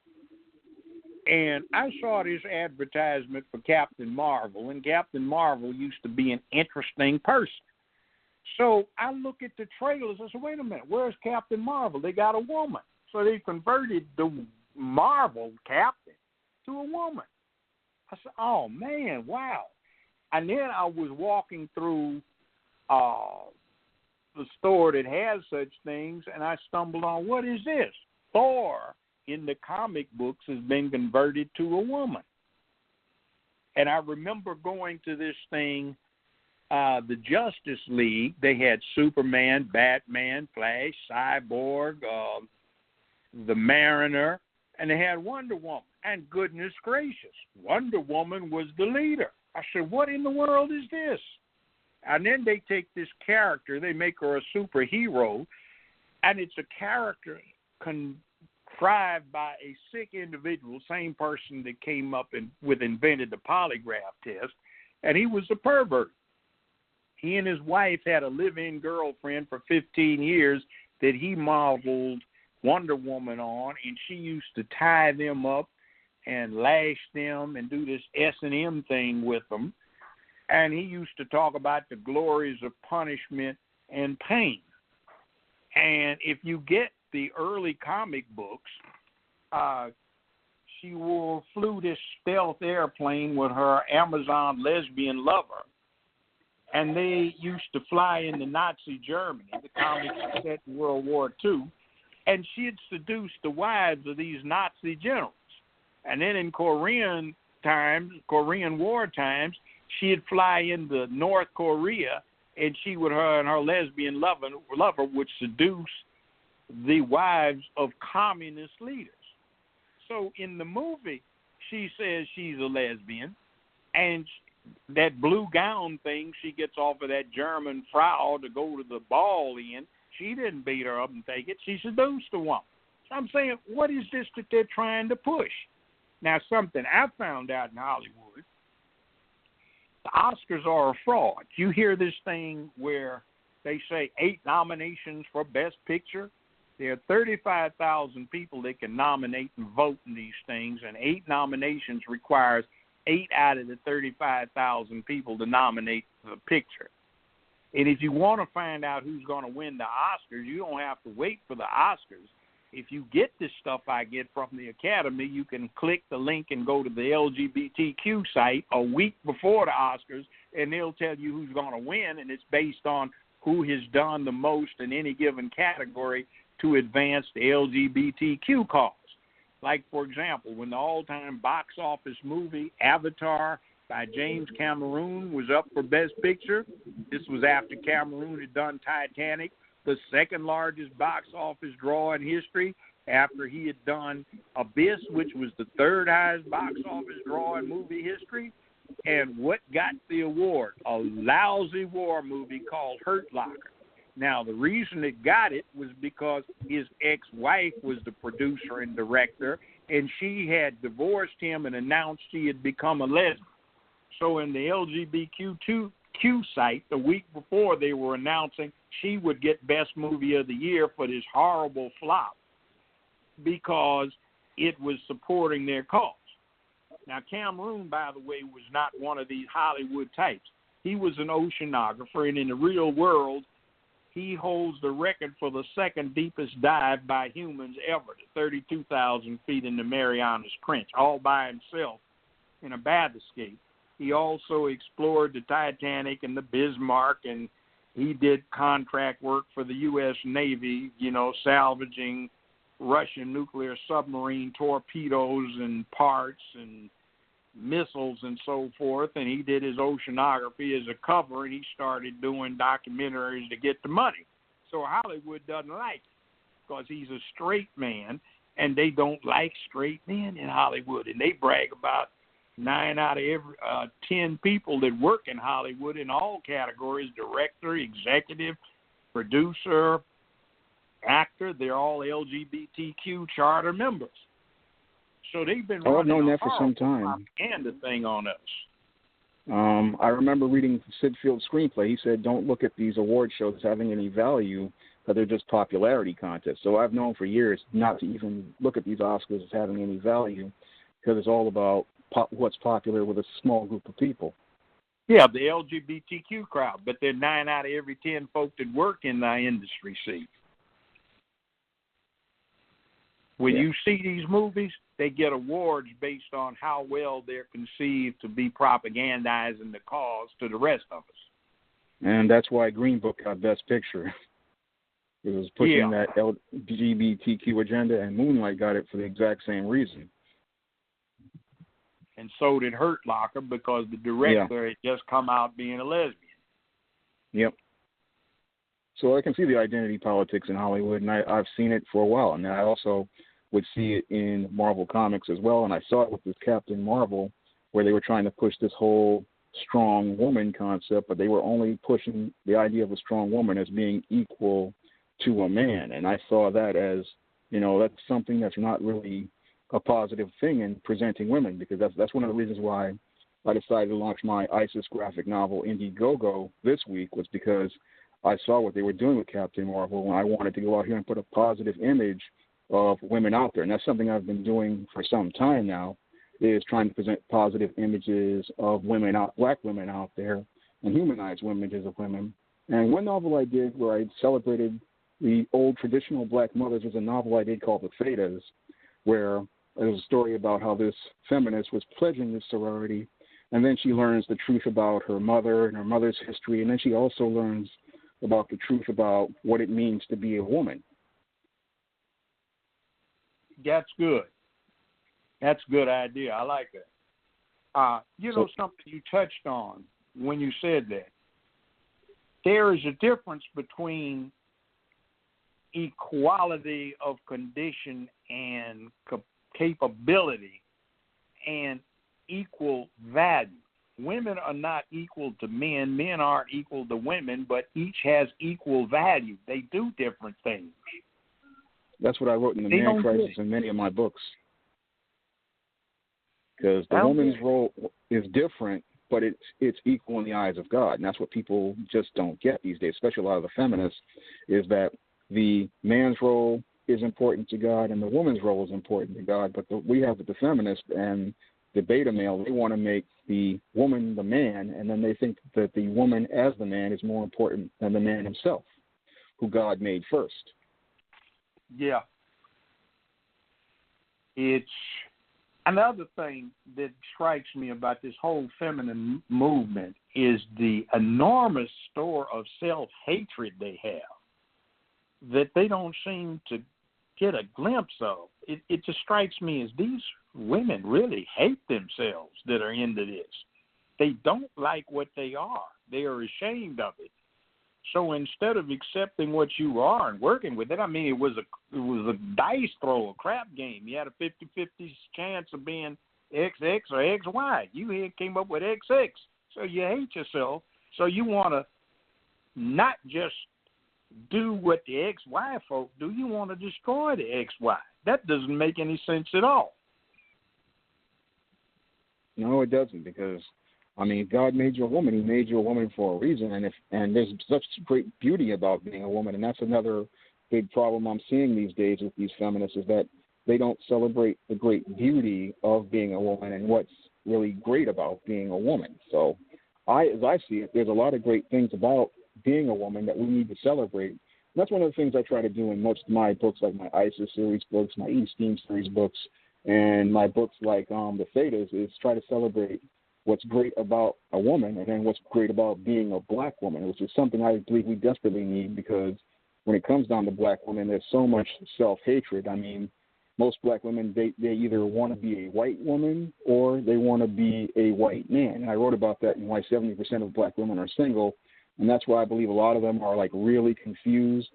And I saw this advertisement for Captain Marvel, and Captain Marvel used to be an interesting person. So I look at the trailers. I said, wait a minute, where's Captain Marvel? They got a woman. So they converted the Marvel Captain to a woman. I said, oh, man, wow. And then I was walking through the store that has such things, and I stumbled on, what is this? Thor in the comic books has been converted to a woman. And I remember going to this thing, the Justice League. They had Superman, Batman, Flash, Cyborg, the Mariner, and they had Wonder Woman. And goodness gracious, Wonder Woman was the leader. I said, what in the world is this? And then they take this character, they make her a superhero, and it's a character contrived by a sick individual, same person that came up with invented the polygraph test, and he was a pervert. He and his wife had a live-in girlfriend for 15 years that he modeled Wonder Woman on, and she used to tie them up and lash them and do this S&M thing with them. And he used to talk about the glories of punishment and pain. And if you get the early comic books, she flew this stealth airplane with her Amazon lesbian lover. And they used to fly into Nazi Germany. The comics were set in World War II. And she had seduced the wives of these Nazi generals. And then in Korean War times, she'd fly into North Korea, and her and her lesbian lover would seduce the wives of communist leaders. So in the movie, she says she's a lesbian, and that blue gown thing she gets off of that German Frau to go to the ball in, she didn't beat her up and take it. She seduced the woman. So I'm saying, what is this that they're trying to push? Now, something I found out in Hollywood, the Oscars are a fraud. You hear this thing where they say 8 nominations for Best Picture. There are 35,000 people that can nominate and vote in these things, and 8 nominations requires 8 out of the 35,000 people to nominate the picture. And if you want to find out who's going to win the Oscars, you don't have to wait for the Oscars. If you get this stuff I get from the Academy, you can click the link and go to the LGBTQ site a week before the Oscars, and they'll tell you who's going to win, and it's based on who has done the most in any given category to advance the LGBTQ cause. Like, for example, when the all-time box office movie Avatar by James Cameron was up for Best Picture, this was after Cameron had done Titanic, the second largest box office draw in history, after he had done Abyss, which was the third highest box office draw in movie history. And what got the award? A lousy war movie called Hurt Locker. Now, the reason it got it was because his ex-wife was the producer and director, and she had divorced him and announced she had become a lesbian. So in the LGBTQ site, the week before, they were announcing she would get Best Movie of the Year for this horrible flop because it was supporting their cause. Now, Cameron, by the way, was not one of these Hollywood types. He was an oceanographer, and in the real world, he holds the record for the second deepest dive by humans ever, to 32,000 feet in the Marianas Trench, all by himself in a bathyscaphe. He also explored the Titanic and the Bismarck, and he did contract work for the U.S. Navy, salvaging Russian nuclear submarine torpedoes and parts and missiles and so forth. And he did his oceanography as a cover, and he started doing documentaries to get the money. so Hollywood doesn't like him because he's a straight man, and they don't like straight men in Hollywood. And they brag about 9 out of every 10 people that work in Hollywood in all categories, director, executive, producer, actor, they're all LGBTQ charter members. So they've been running I've known that for some time. propaganda thing on us. I remember reading Sid Field's screenplay. He said, don't look at these award shows as having any value, but they're just popularity contests. So I've known for years not to even look at these Oscars as having any value because it's all about what's popular with a small group of people. Yeah, the LGBTQ crowd, but they're 9 out of every 10 folk that work in the industry see. When you see these movies, they get awards based on how well they're conceived to be propagandizing the cause to the rest of us. And that's why Green Book got Best Picture. It was pushing that LGBTQ agenda, and Moonlight got it for the exact same reason. And so did Hurt Locker because the director had just come out being a lesbian. Yep. So I can see the identity politics in Hollywood, and I've seen it for a while. And I also would see it in Marvel Comics as well, and I saw it with this Captain Marvel, where they were trying to push this whole strong woman concept, but they were only pushing the idea of a strong woman as being equal to a man. And I saw that as, that's something that's not really a positive thing in presenting women, because that's one of the reasons why I decided to launch my ISIS graphic novel Indiegogo this week, was because I saw what they were doing with Captain Marvel, and I wanted to go out here and put a positive image of women out there. And that's something I've been doing for some time now, is trying to present positive images of women, black women out there, and humanize images of women. And one novel I did where I celebrated the old traditional black mothers was a novel I did called The Thetas, where there was a story about how this feminist was pledging this sorority, and then she learns the truth about her mother and her mother's history, and then she also learns about the truth about what it means to be a woman. That's good. That's a good idea. I like that. Something you touched on when you said that. There is a difference between equality of condition and capability and equal value. Women are not equal to men. Men aren't equal to women, but each has equal value. They do different things. That's what I wrote in The Man Crisis in many of my books. Because the woman's role is different, but it's equal in the eyes of God. And that's what people just don't get these days, especially a lot of the feminists, is that the man's role is important to God and the woman's role is important to God. But we have the feminists and the beta male, they want to make the woman the man, and then they think that the woman as the man is more important than the man himself, who God made first. Yeah. It's another thing that strikes me about this whole feminine movement is the enormous store of self-hatred they have that they don't seem to get a glimpse of. It just strikes me as these women really hate themselves that are into this. They don't like what they are. They are ashamed of it. So instead of accepting what you are and working with it, I mean, it was a dice throw, a crap game. You had a 50-50 chance of being XX or XY. You came up with XX. So you hate yourself. So you want to not just do what the XY folk do. You want to destroy the XY. That doesn't make any sense at all. No, it doesn't, because God made you a woman. He made you a woman for a reason, and there's such great beauty about being a woman, and that's another big problem I'm seeing these days with these feminists, is that they don't celebrate the great beauty of being a woman and what's really great about being a woman. So, as I see it, there's a lot of great things about being a woman that we need to celebrate. And that's one of the things I try to do in most of my books, like my ISIS series books, my Esteem series books, and my books like The Thetas, is try to celebrate what's great about a woman and then what's great about being a black woman, which is something I believe we desperately need, because when it comes down to black women, there's so much self-hatred. I mean, most black women, they either want to be a white woman or they want to be a white man. And I wrote about that in why 70% of black women are single, and that's why I believe a lot of them are like really confused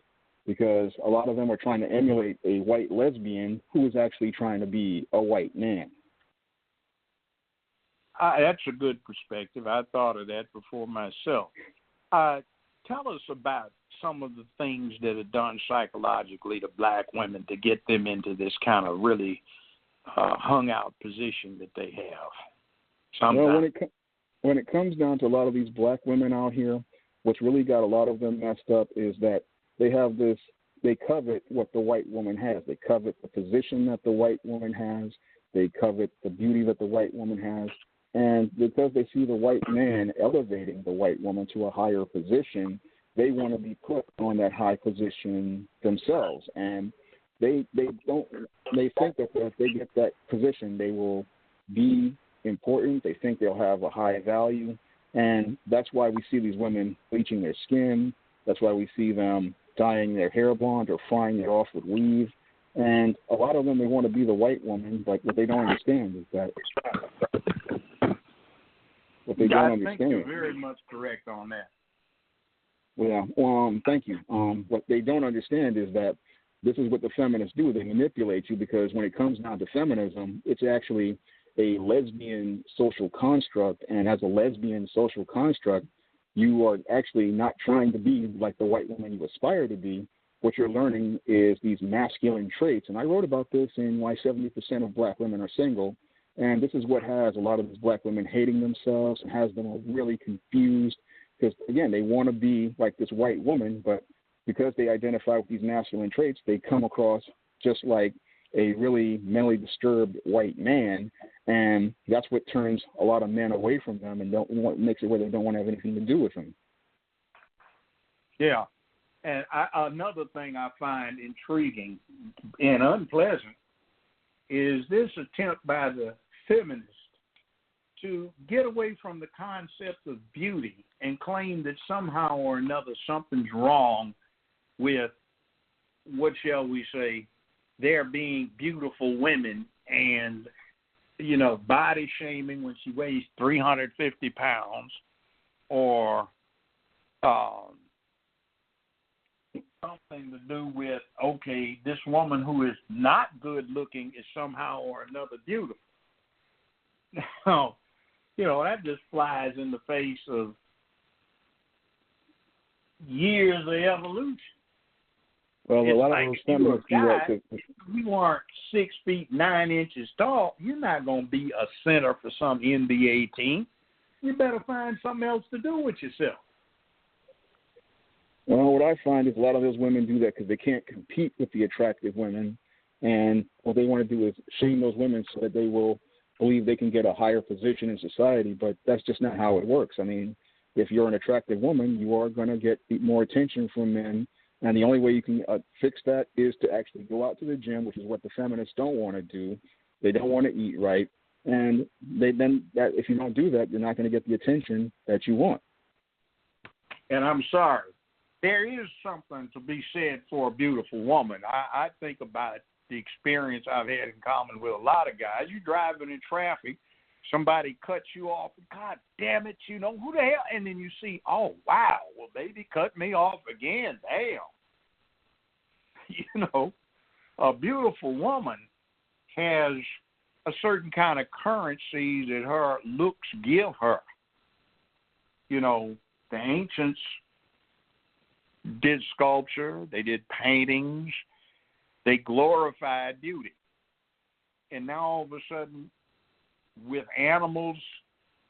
because a lot of them are trying to emulate a white lesbian who is actually trying to be a white man. That's a good perspective. I thought of that before myself. Tell us about some of the things that are done psychologically to black women to get them into this kind of really hung out position that they have. Well, when it comes down to a lot of these black women out here, what's really got a lot of them messed up is that they covet what the white woman has. They covet the position that the white woman has. They covet the beauty that the white woman has. And because they see the white man elevating the white woman to a higher position, they want to be put on that high position themselves. And they think that if they get that position, they will be important. They think they'll have a high value. And that's why we see these women bleaching their skin. That's why we see them dyeing their hair blonde or frying it off with weave. And a lot of them, they want to be the white woman, but what they don't understand is that what they don't understand. I think you're very much correct on that. Yeah, thank you. What they don't understand is that this is what the feminists do. They manipulate you because when it comes down to feminism, it's actually a lesbian social construct. And as a lesbian social construct, you are actually not trying to be like the white woman you aspire to be. What you're learning is these masculine traits. And I wrote about this in Why 70% of Black Women Are Single. And this is what has a lot of these black women hating themselves and has them really confused because, again, they want to be like this white woman, but because they identify with these masculine traits, they come across just like a really mentally disturbed white man, and that's what turns a lot of men away from them and makes it where they don't want to have anything to do with them. Yeah, and another thing I find intriguing and unpleasant is this attempt by the feminists to get away from the concept of beauty and claim that somehow or another something's wrong with, what shall we say, there being beautiful women and, you know, body shaming when she weighs 350 pounds or something to do with, okay, this woman who is not good looking is somehow or another beautiful. Now, you know, that just flies in the face of years of evolution. Well, it's a lot like of those feminists do that. If you aren't 6 feet 9 inches tall, you're not going to be a center for some NBA team. You better find something else to do with yourself. Well, what I find is a lot of those women do that because they can't compete with the attractive women, and what they want to do is shame those women so that they will believe they can get a higher position in society, but that's just not how it works. I mean, if you're an attractive woman, you are going to get more attention from men, and the only way you can fix that is to actually go out to the gym, which is what the feminists don't want to do. They don't want to eat right, and if you don't do that, you're not going to get the attention that you want. And I'm sorry. There is something to be said for a beautiful woman. I think about the experience I've had in common with a lot of guys. You're driving in traffic, somebody cuts you off, God damn it, you know, who the hell? And then you see, oh, wow, well, baby cut me off again, damn. You know, a beautiful woman has a certain kind of currency that her looks give her. You know, the ancients did sculpture, they did paintings, they glorified beauty. And now all of a sudden, with animals,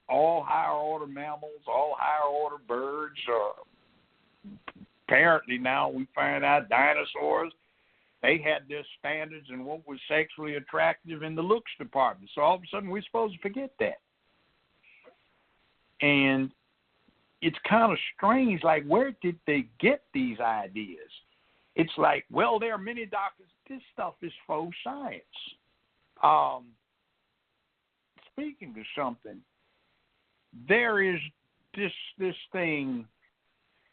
all higher order mammals, all higher order birds, apparently now we find out dinosaurs, they had their standards in what was sexually attractive in the looks department. So all of a sudden we're supposed to forget that. And it's kind of strange, like, where did they get these ideas? It's like, well, there are many doctors. This stuff is faux science. Speaking of something, there is this thing,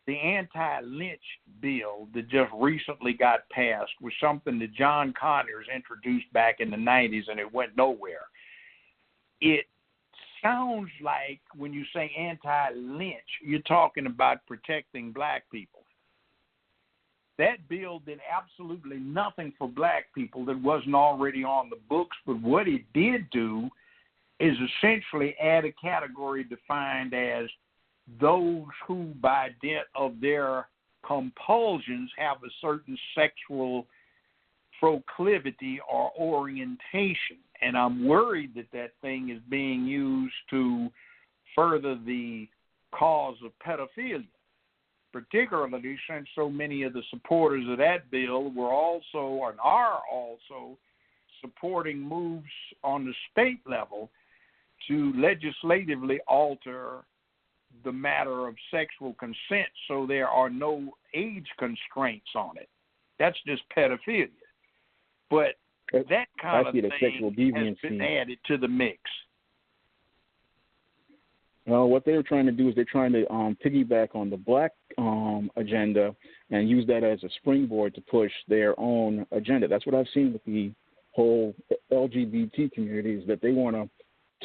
the anti-lynch bill that just recently got passed was something that John Conyers introduced back in the 90s, and it went nowhere. It sounds like when you say anti-lynch, you're talking about protecting black people. that bill did absolutely nothing for black people that wasn't already on the books, but what it did do is essentially add a category defined as those who, by dint of their compulsions, have a certain sexual proclivity or orientation. And I'm worried that that thing is being used to further the cause of pedophilia, particularly since so many of the supporters of that bill were also and are also supporting moves on the state level to legislatively alter the matter of sexual consent so there are no age constraints on it. That's just pedophilia. But that kind of thing sexual deviancy has been added to the mix. Well, what they're trying to do is they're trying to piggyback on the black agenda and use that as a springboard to push their own agenda. That's what I've seen with the whole LGBT community, is that they want to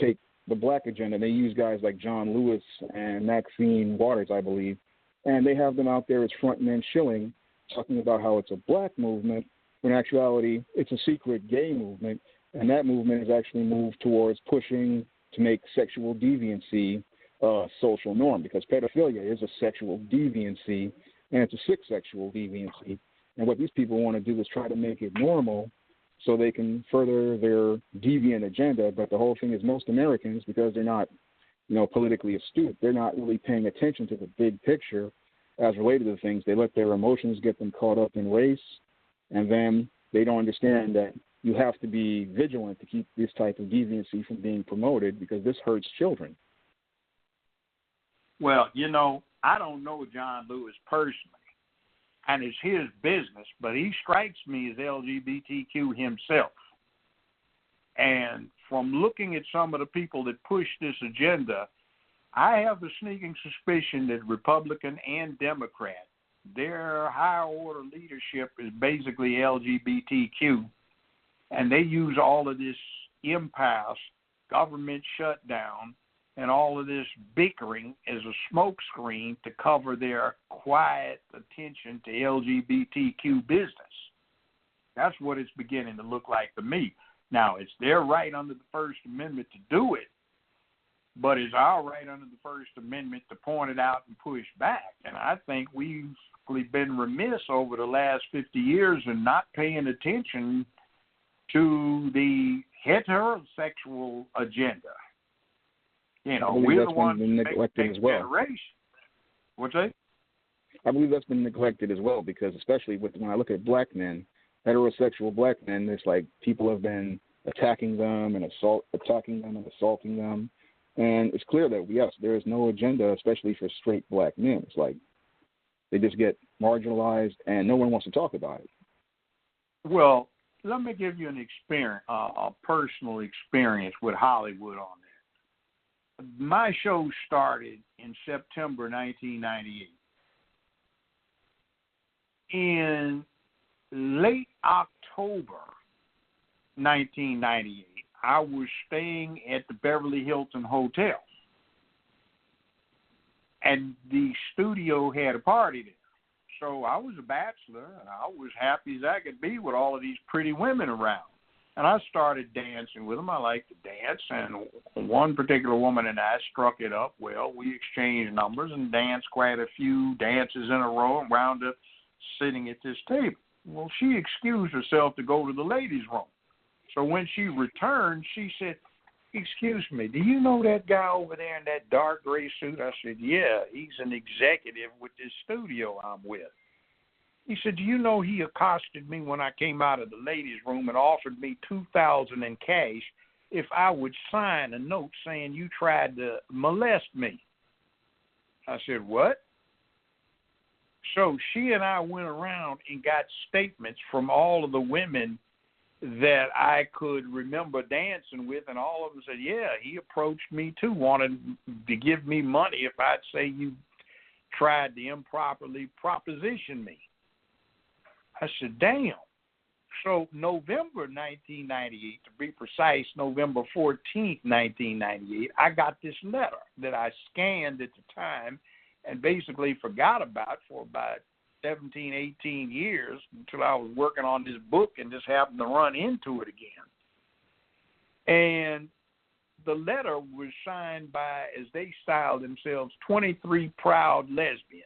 take the black agenda. They use guys like John Lewis and Maxine Waters, I believe, and they have them out there as frontmen shilling, talking about how it's a black movement, when in actuality it's a secret gay movement, and that movement is actually moved towards pushing to make sexual deviancy a social norm, because pedophilia is a sexual deviancy, and it's a sick sexual deviancy. And what these people want to do is try to make it normal so they can further their deviant agenda. But the whole thing is most Americans, because they're not, politically astute, they're not really paying attention to the big picture as related to things. They let their emotions get them caught up in race, and then they don't understand that you have to be vigilant to keep this type of deviancy from being promoted, because this hurts children. Well, I don't know John Lewis personally, and it's his business, but he strikes me as LGBTQ himself. And from looking at some of the people that push this agenda, I have a sneaking suspicion that Republican and Democrat, their higher order leadership is basically LGBTQ, and they use all of this impasse, government shutdown, and all of this bickering as a smokescreen to cover their quiet attention to LGBTQ business. That's what it's beginning to look like to me. Now, it's their right under the First Amendment to do it, but it's our right under the First Amendment to point it out and push back. And I think we've been remiss over the last 50 years in not paying attention to the heterosexual agenda. We're the ones that make the next generation. What's that? I believe that's been neglected as well, because especially when I look at black men, heterosexual black men, it's like people have been attacking them and assaulting them. And it's clear that, yes, there is no agenda, especially for straight black men. It's like they just get marginalized and no one wants to talk about it. Well, let me give you an experience, a personal experience with Hollywood on this. My show started in September 1998. In late October 1998, I was staying at the Beverly Hilton Hotel, and the studio had a party there. So I was a bachelor, and I was happy as I could be with all of these pretty women around. And I started dancing with them. I like to dance, and one particular woman and I struck it up well. We exchanged numbers and danced quite a few dances in a row and wound up sitting at this table. Well, she excused herself to go to the ladies' room. So when she returned, she said, "Excuse me, do you know that guy over there in that dark gray suit?" I said, "Yeah, he's an executive with this studio I'm with." He said, "Do you know he accosted me when I came out of the ladies' room and offered me $2,000 in cash if I would sign a note saying you tried to molest me?" I said, "What?" So she and I went around and got statements from all of the women that I could remember dancing with, and all of them said, "Yeah, he approached me too, wanted to give me money if I'd say you tried to improperly proposition me." I said, "Damn." So November 1998, to be precise, November 14th, 1998, I got this letter that I scanned at the time and basically forgot about for about 17, 18 years until I was working on this book and just happened to run into it again. And the letter was signed by, as they styled themselves, 23 proud lesbians.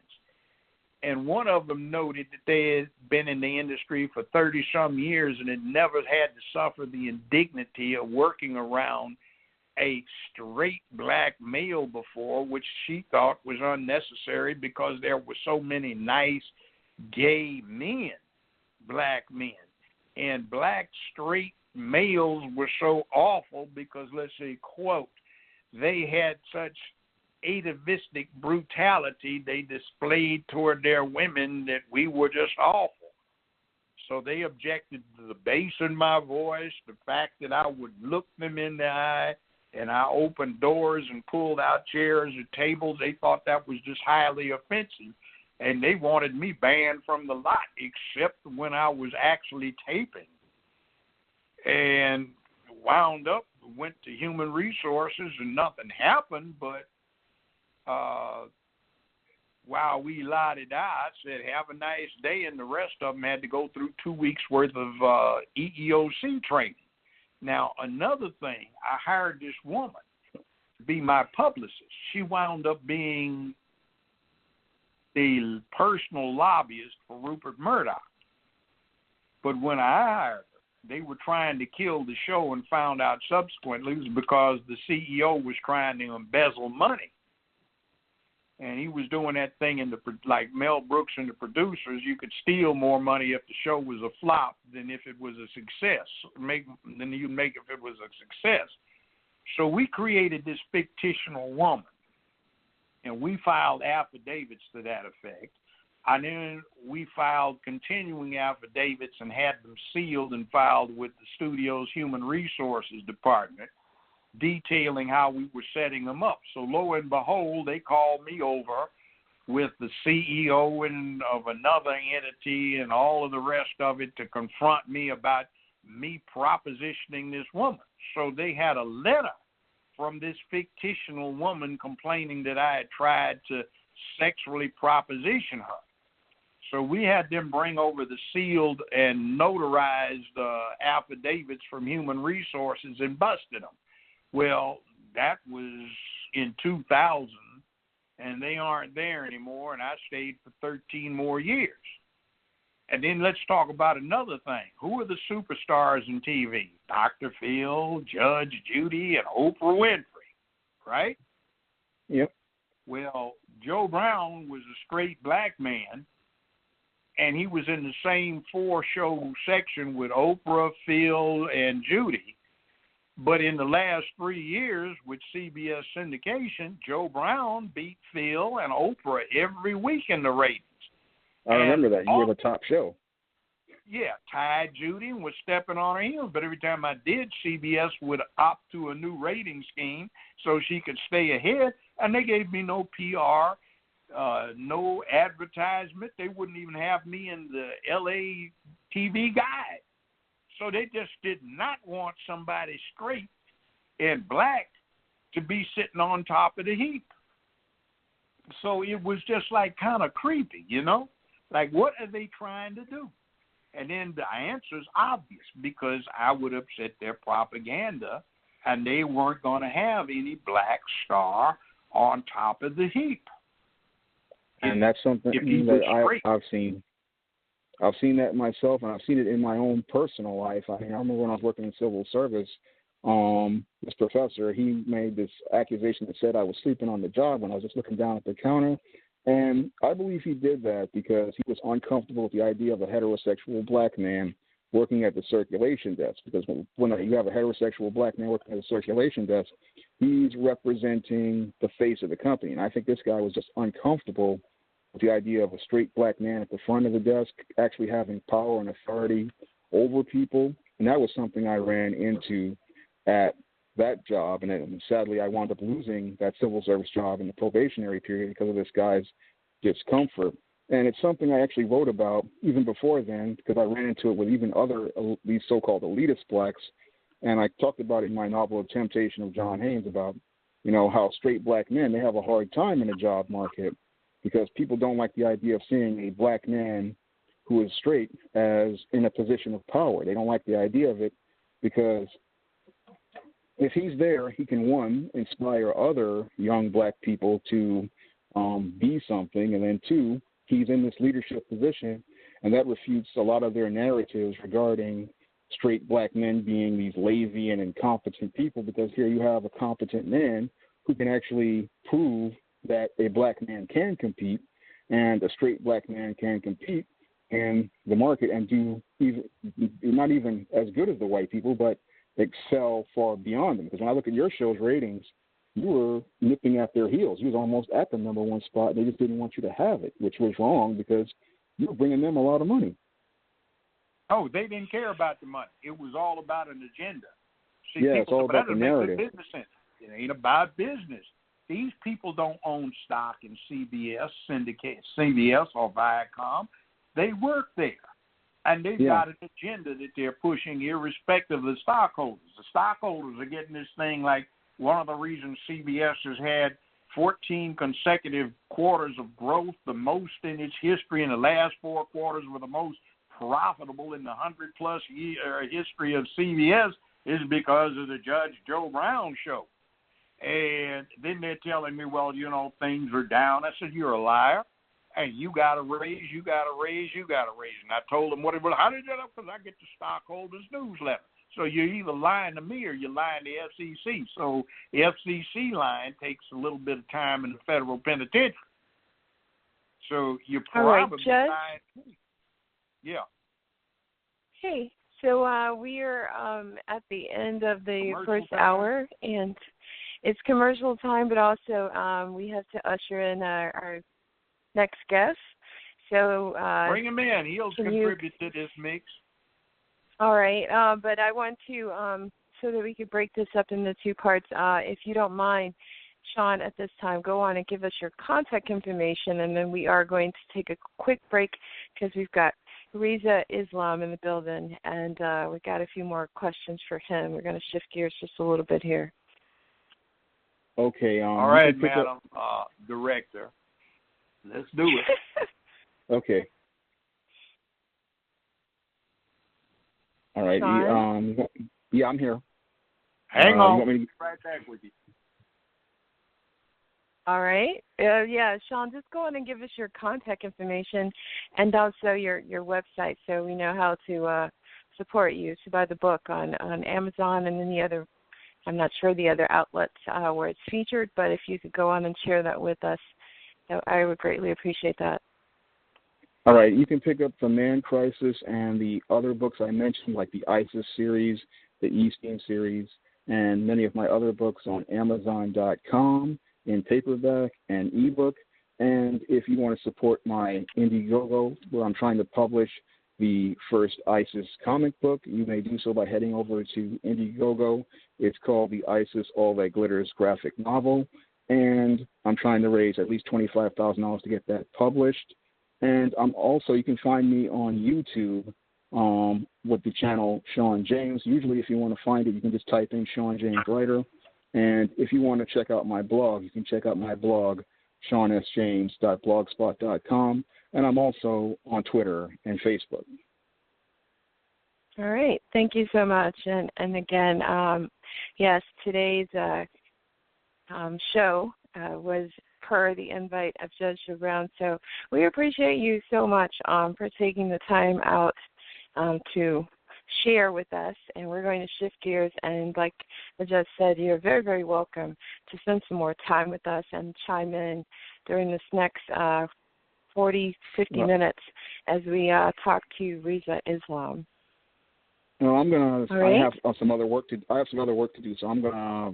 And one of them noted that they had been in the industry for 30-some years and had never had to suffer the indignity of working around a straight black male before, which she thought was unnecessary because there were so many nice gay men, black men. And black straight males were so awful because, let's say, quote, they had such atavistic brutality they displayed toward their women that we were just awful. So they objected to the bass in my voice, the fact that I would look them in the eye, and I opened doors and pulled out chairs and tables. They thought that was just highly offensive, and they wanted me banned from the lot, except when I was actually taping. And wound up, went to human resources, and nothing happened, but while we la-di-da, I said, have a nice day, and the rest of them had to go through 2 weeks' worth of EEOC training. Now, another thing, I hired this woman to be my publicist. She wound up being the personal lobbyist for Rupert Murdoch. But when I hired her, they were trying to kill the show and found out subsequently it was because the CEO was trying to embezzle money. And he was doing that thing like Mel Brooks and the producers. You could steal more money if the show was a flop than if it was a success. Than you'd make if it was a success. So we created this fictional woman, and we filed affidavits to that effect. And then we filed continuing affidavits and had them sealed and filed with the studio's Human Resources Department, detailing how we were setting them up. So lo and behold, they called me over with the CEO of another entity and all of the rest of it to confront me about me propositioning this woman. So they had a letter from this fictional woman complaining that I had tried to sexually proposition her. So we had them bring over the sealed and notarized affidavits from Human Resources and busted them. Well, that was in 2000, and they aren't there anymore, and I stayed for 13 more years. And then let's talk about another thing. Who are the superstars in TV? Dr. Phil, Judge Judy, and Oprah Winfrey, right? Yep. Well, Joe Brown was a straight black man, and he was in the same four-show section with Oprah, Phil, and Judy. But in the last 3 years with CBS syndication, Joe Brown beat Phil and Oprah every week in the ratings. I remember that. You were the top show. Yeah, tied Judy and was stepping on her heels. But every time I did, CBS would opt to a new rating scheme so she could stay ahead. And they gave me no PR, no advertisement. They wouldn't even have me in the LA TV guide. So they just did not want somebody straight and black to be sitting on top of the heap. So it was just like kind of creepy, you know? Like, what are they trying to do? And then the answer is obvious, because I would upset their propaganda, and they weren't going to have any black star on top of the heap. And that's something that I've seen. I've seen that myself, and I've seen it in my own personal life. I remember when I was working in civil service, this professor, he made this accusation that said I was sleeping on the job when I was just looking down at the counter. And I believe he did that because he was uncomfortable with the idea of a heterosexual black man working at the circulation desk. Because when you have a heterosexual black man working at the circulation desk, he's representing the face of the company. And I think this guy was just uncomfortable with the idea of a straight black man at the front of the desk actually having power and authority over people. And that was something I ran into at that job. And then, sadly, I wound up losing that civil service job in the probationary period because of this guy's discomfort. And it's something I actually wrote about even before then, because I ran into it with even other, these so-called elitist blacks. And I talked about it in my novel, The Temptation of John Haynes, about, how straight black men, they have a hard time in the job market. because people don't like the idea of seeing a black man who is straight as in a position of power. They don't like the idea of it because if he's there, he can, one, inspire other young black people to be something, and then two, he's in this leadership position, and that refutes a lot of their narratives regarding straight black men being these lazy and incompetent people, because here you have a competent man who can actually prove that a black man can compete and a straight black man can compete in the market and do even, not even as good as the white people, but excel far beyond them. Because when I look at your show's ratings, you were nipping at their heels. You was almost at the number one spot. They just didn't want you to have it, which was wrong because you were bringing them a lot of money. Oh, they didn't care about the money. It was all about an agenda. See, yeah, it's all about the narrative. Business sense. It ain't about business. These people don't own stock in CBS, CBS or Viacom. They work there, and they've got an agenda that they're pushing irrespective of the stockholders. The stockholders are getting this thing like one of the reasons CBS has had 14 consecutive quarters of growth, the most in its history, and the last 4 quarters were the most profitable in the 100-plus year history of CBS, is because of the Judge Joe Brown show. And then they're telling me, well, things are down. I said, you're a liar. Hey, you got to raise, you got to raise, you got to raise. And I told them, how did that up? Because I get the stockholders' newsletter. So you're either lying to me or you're lying to FCC. So the FCC lying takes a little bit of time in the federal penitentiary. So you're probably lying to me. Yeah. Hey, so we are at the end of the first hour, and it's commercial time, but also we have to usher in our next guest. So bring him in. He'll contribute to this mix. All right, but I want to, so that we could break this up into 2 parts, if you don't mind, Shawn, at this time, go on and give us your contact information, and then we are going to take a quick break because we've got Reza Islam in the building, and we've got a few more questions for him. We're going to shift gears just a little bit here. Okay. All right, Madam Director. Let's do it. Okay. All right. Yeah, I'm here. Hang on. I'll be right back with you. All right. Shawn, just go on and give us your contact information and also your website so we know how to support you to buy the book on Amazon and any other, I'm not sure the other outlets where it's featured, but if you could go on and share that with us, I would greatly appreciate that. All right. You can pick up The Man Crisis and the other books I mentioned, like the ISIS series, the Easting series, and many of my other books on Amazon.com in paperback and ebook. And if you want to support my Indiegogo, where I'm trying to publish the first ISIS comic book, you may do so by heading over to Indiegogo. It's called the ISIS All That Glitters graphic novel. And I'm trying to raise at least $25,000 to get that published. And I'm also, you can find me on YouTube with the channel Shawn James. Usually if you want to find it, you can just type in Shawn James Writer. And if you want to check out my blog, you can check out my blog, ShawnSJames.blogspot.com. And I'm also on Twitter and Facebook. All right. Thank you so much. And again, yes, today's show was per the invite of Judge Joe Brown. So we appreciate you so much for taking the time out to share with us. And we're going to shift gears. And like the judge said, you're very, very welcome to spend some more time with us and chime in during this next 40, 50 minutes as we talk to Reza Islam. No, I'm gonna. Right. I have some other work to. I have some other work to do, so I'm gonna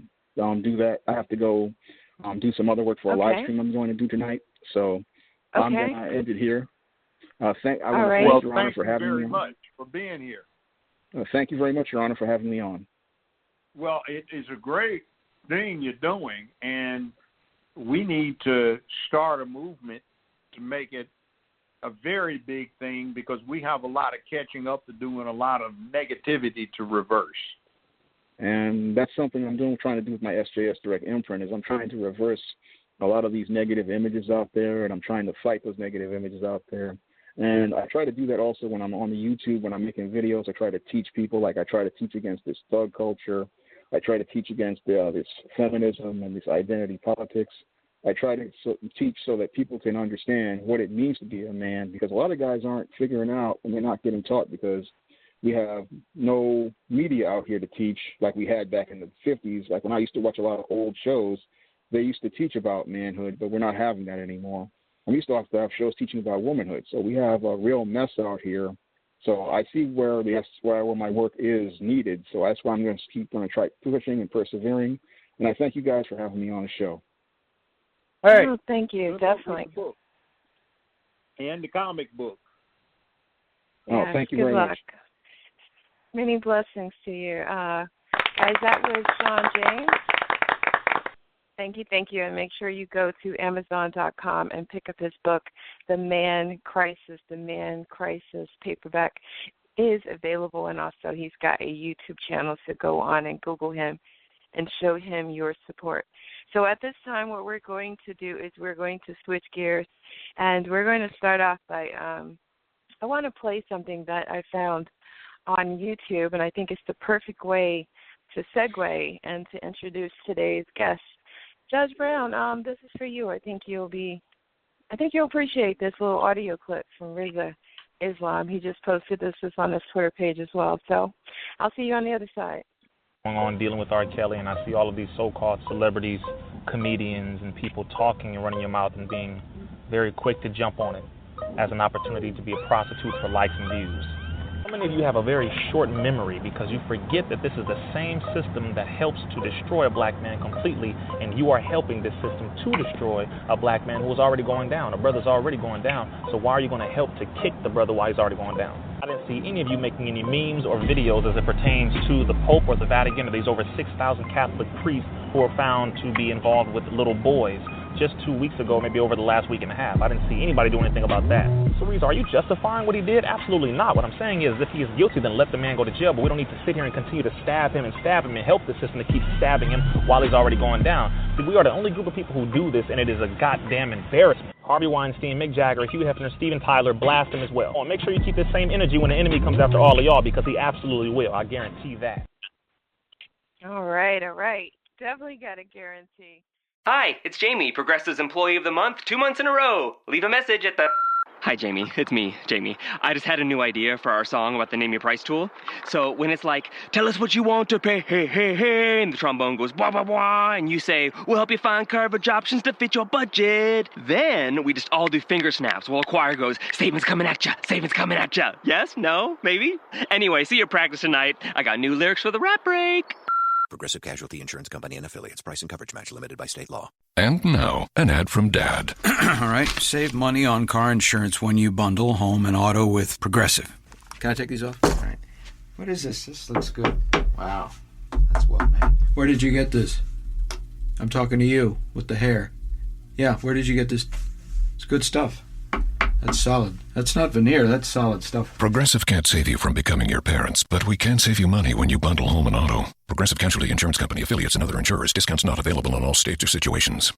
do that. I have to go do some other work for a live stream I'm going to do tonight. So I'm gonna end it here. Thank you, Your Honor, for having me. Very much for being here. Thank you very much, Your Honor, for having me on. Well, it is a great thing you're doing, and we need to start a movement to make it a very big thing because we have a lot of catching up to do and a lot of negativity to reverse. And that's something I'm trying to do with my SJS Direct imprint is I'm trying to reverse a lot of these negative images out there, and I'm trying to fight those negative images out there. And I try to do that also when I'm on the YouTube, when I'm making videos. I try to teach people, like I try to teach against this thug culture. I try to teach against this feminism and this identity politics. I try to teach so that people can understand what it means to be a man, because a lot of guys aren't figuring out, and they're not getting taught because we have no media out here to teach like we had back in the 50s. Like when I used to watch a lot of old shows, they used to teach about manhood, but we're not having that anymore. We used to have shows teaching about womanhood. So we have a real mess out here. So I see where my work is needed. So that's why I'm going to try pushing and persevering. And I thank you guys for having me on the show. Hey, oh, thank you, definitely. And the comic book. Oh, thank you very luck. much. Many blessings to you. Guys, that was Shawn James. Thank you. And make sure you go to Amazon.com and pick up his book, The Man Crisis. The Man Crisis paperback is available, and also he's got a YouTube channel, so go on and Google him and show him your support. So at this time, what we're going to do is we're going to switch gears, and we're going to start off by I want to play something that I found on YouTube, and I think it's the perfect way to segue and to introduce today's guest. Judge Brown, this is for you. I think you'll appreciate this little audio clip from Reza Islam. He just posted this on his Twitter page as well. So I'll see you on the other side. Going on dealing with R. Kelly, and I see all of these so-called celebrities, comedians, and people talking and running your mouth and being very quick to jump on it as an opportunity to be a prostitute for likes and views. How many of you have a very short memory because you forget that this is the same system that helps to destroy a black man completely, and you are helping this system to destroy a black man who is already going down. A brother's already going down, so why are you going to help to kick the brother while he's already going down? I didn't see any of you making any memes or videos as it pertains to the Pope or the Vatican or these over 6,000 Catholic priests who are found to be involved with little boys just 2 weeks ago, maybe over the last week and a half. I didn't see anybody do anything about that. So, Reza, are you justifying what he did? Absolutely not. What I'm saying is if he is guilty, then let the man go to jail, but we don't need to sit here and continue to stab him and help the system to keep stabbing him while he's already going down. See, we are the only group of people who do this, and it is a goddamn embarrassment. Harvey Weinstein, Mick Jagger, Hugh Hefner, Steven Tyler, blast him as well. Oh, make sure you keep this same energy when the enemy comes after all of y'all, because he absolutely will. I guarantee that. All right. Definitely got a guarantee. Hi, it's Jamie, Progressive's Employee of the Month, 2 months in a row. Leave a message at the... Hi, Jamie. It's me, Jamie. I just had a new idea for our song about the Name Your Price tool. So when it's like, tell us what you want to pay, hey, hey, hey, and the trombone goes, blah, blah, blah, and you say, we'll help you find coverage options to fit your budget. Then we just all do finger snaps while a choir goes, savings coming at ya, savings coming at ya. Yes? No? Maybe? Anyway, see your practice tonight. I got new lyrics for the rap break. Progressive Casualty Insurance Company and Affiliates. Price and coverage match limited by state law. And now, an ad from Dad. All right, save money on car insurance when you bundle home and auto with Progressive. Can I take these off? All right. What is this? This looks good. Wow, that's well made. Where did you get this? I'm talking to you with the hair. Yeah, where did you get this? It's good stuff. That's solid. That's not veneer. That's solid stuff. Progressive can't save you from becoming your parents, but we can save you money when you bundle home and auto. Progressive Casualty Insurance Company, Affiliates, and other insurers. Discounts not available in all states or situations.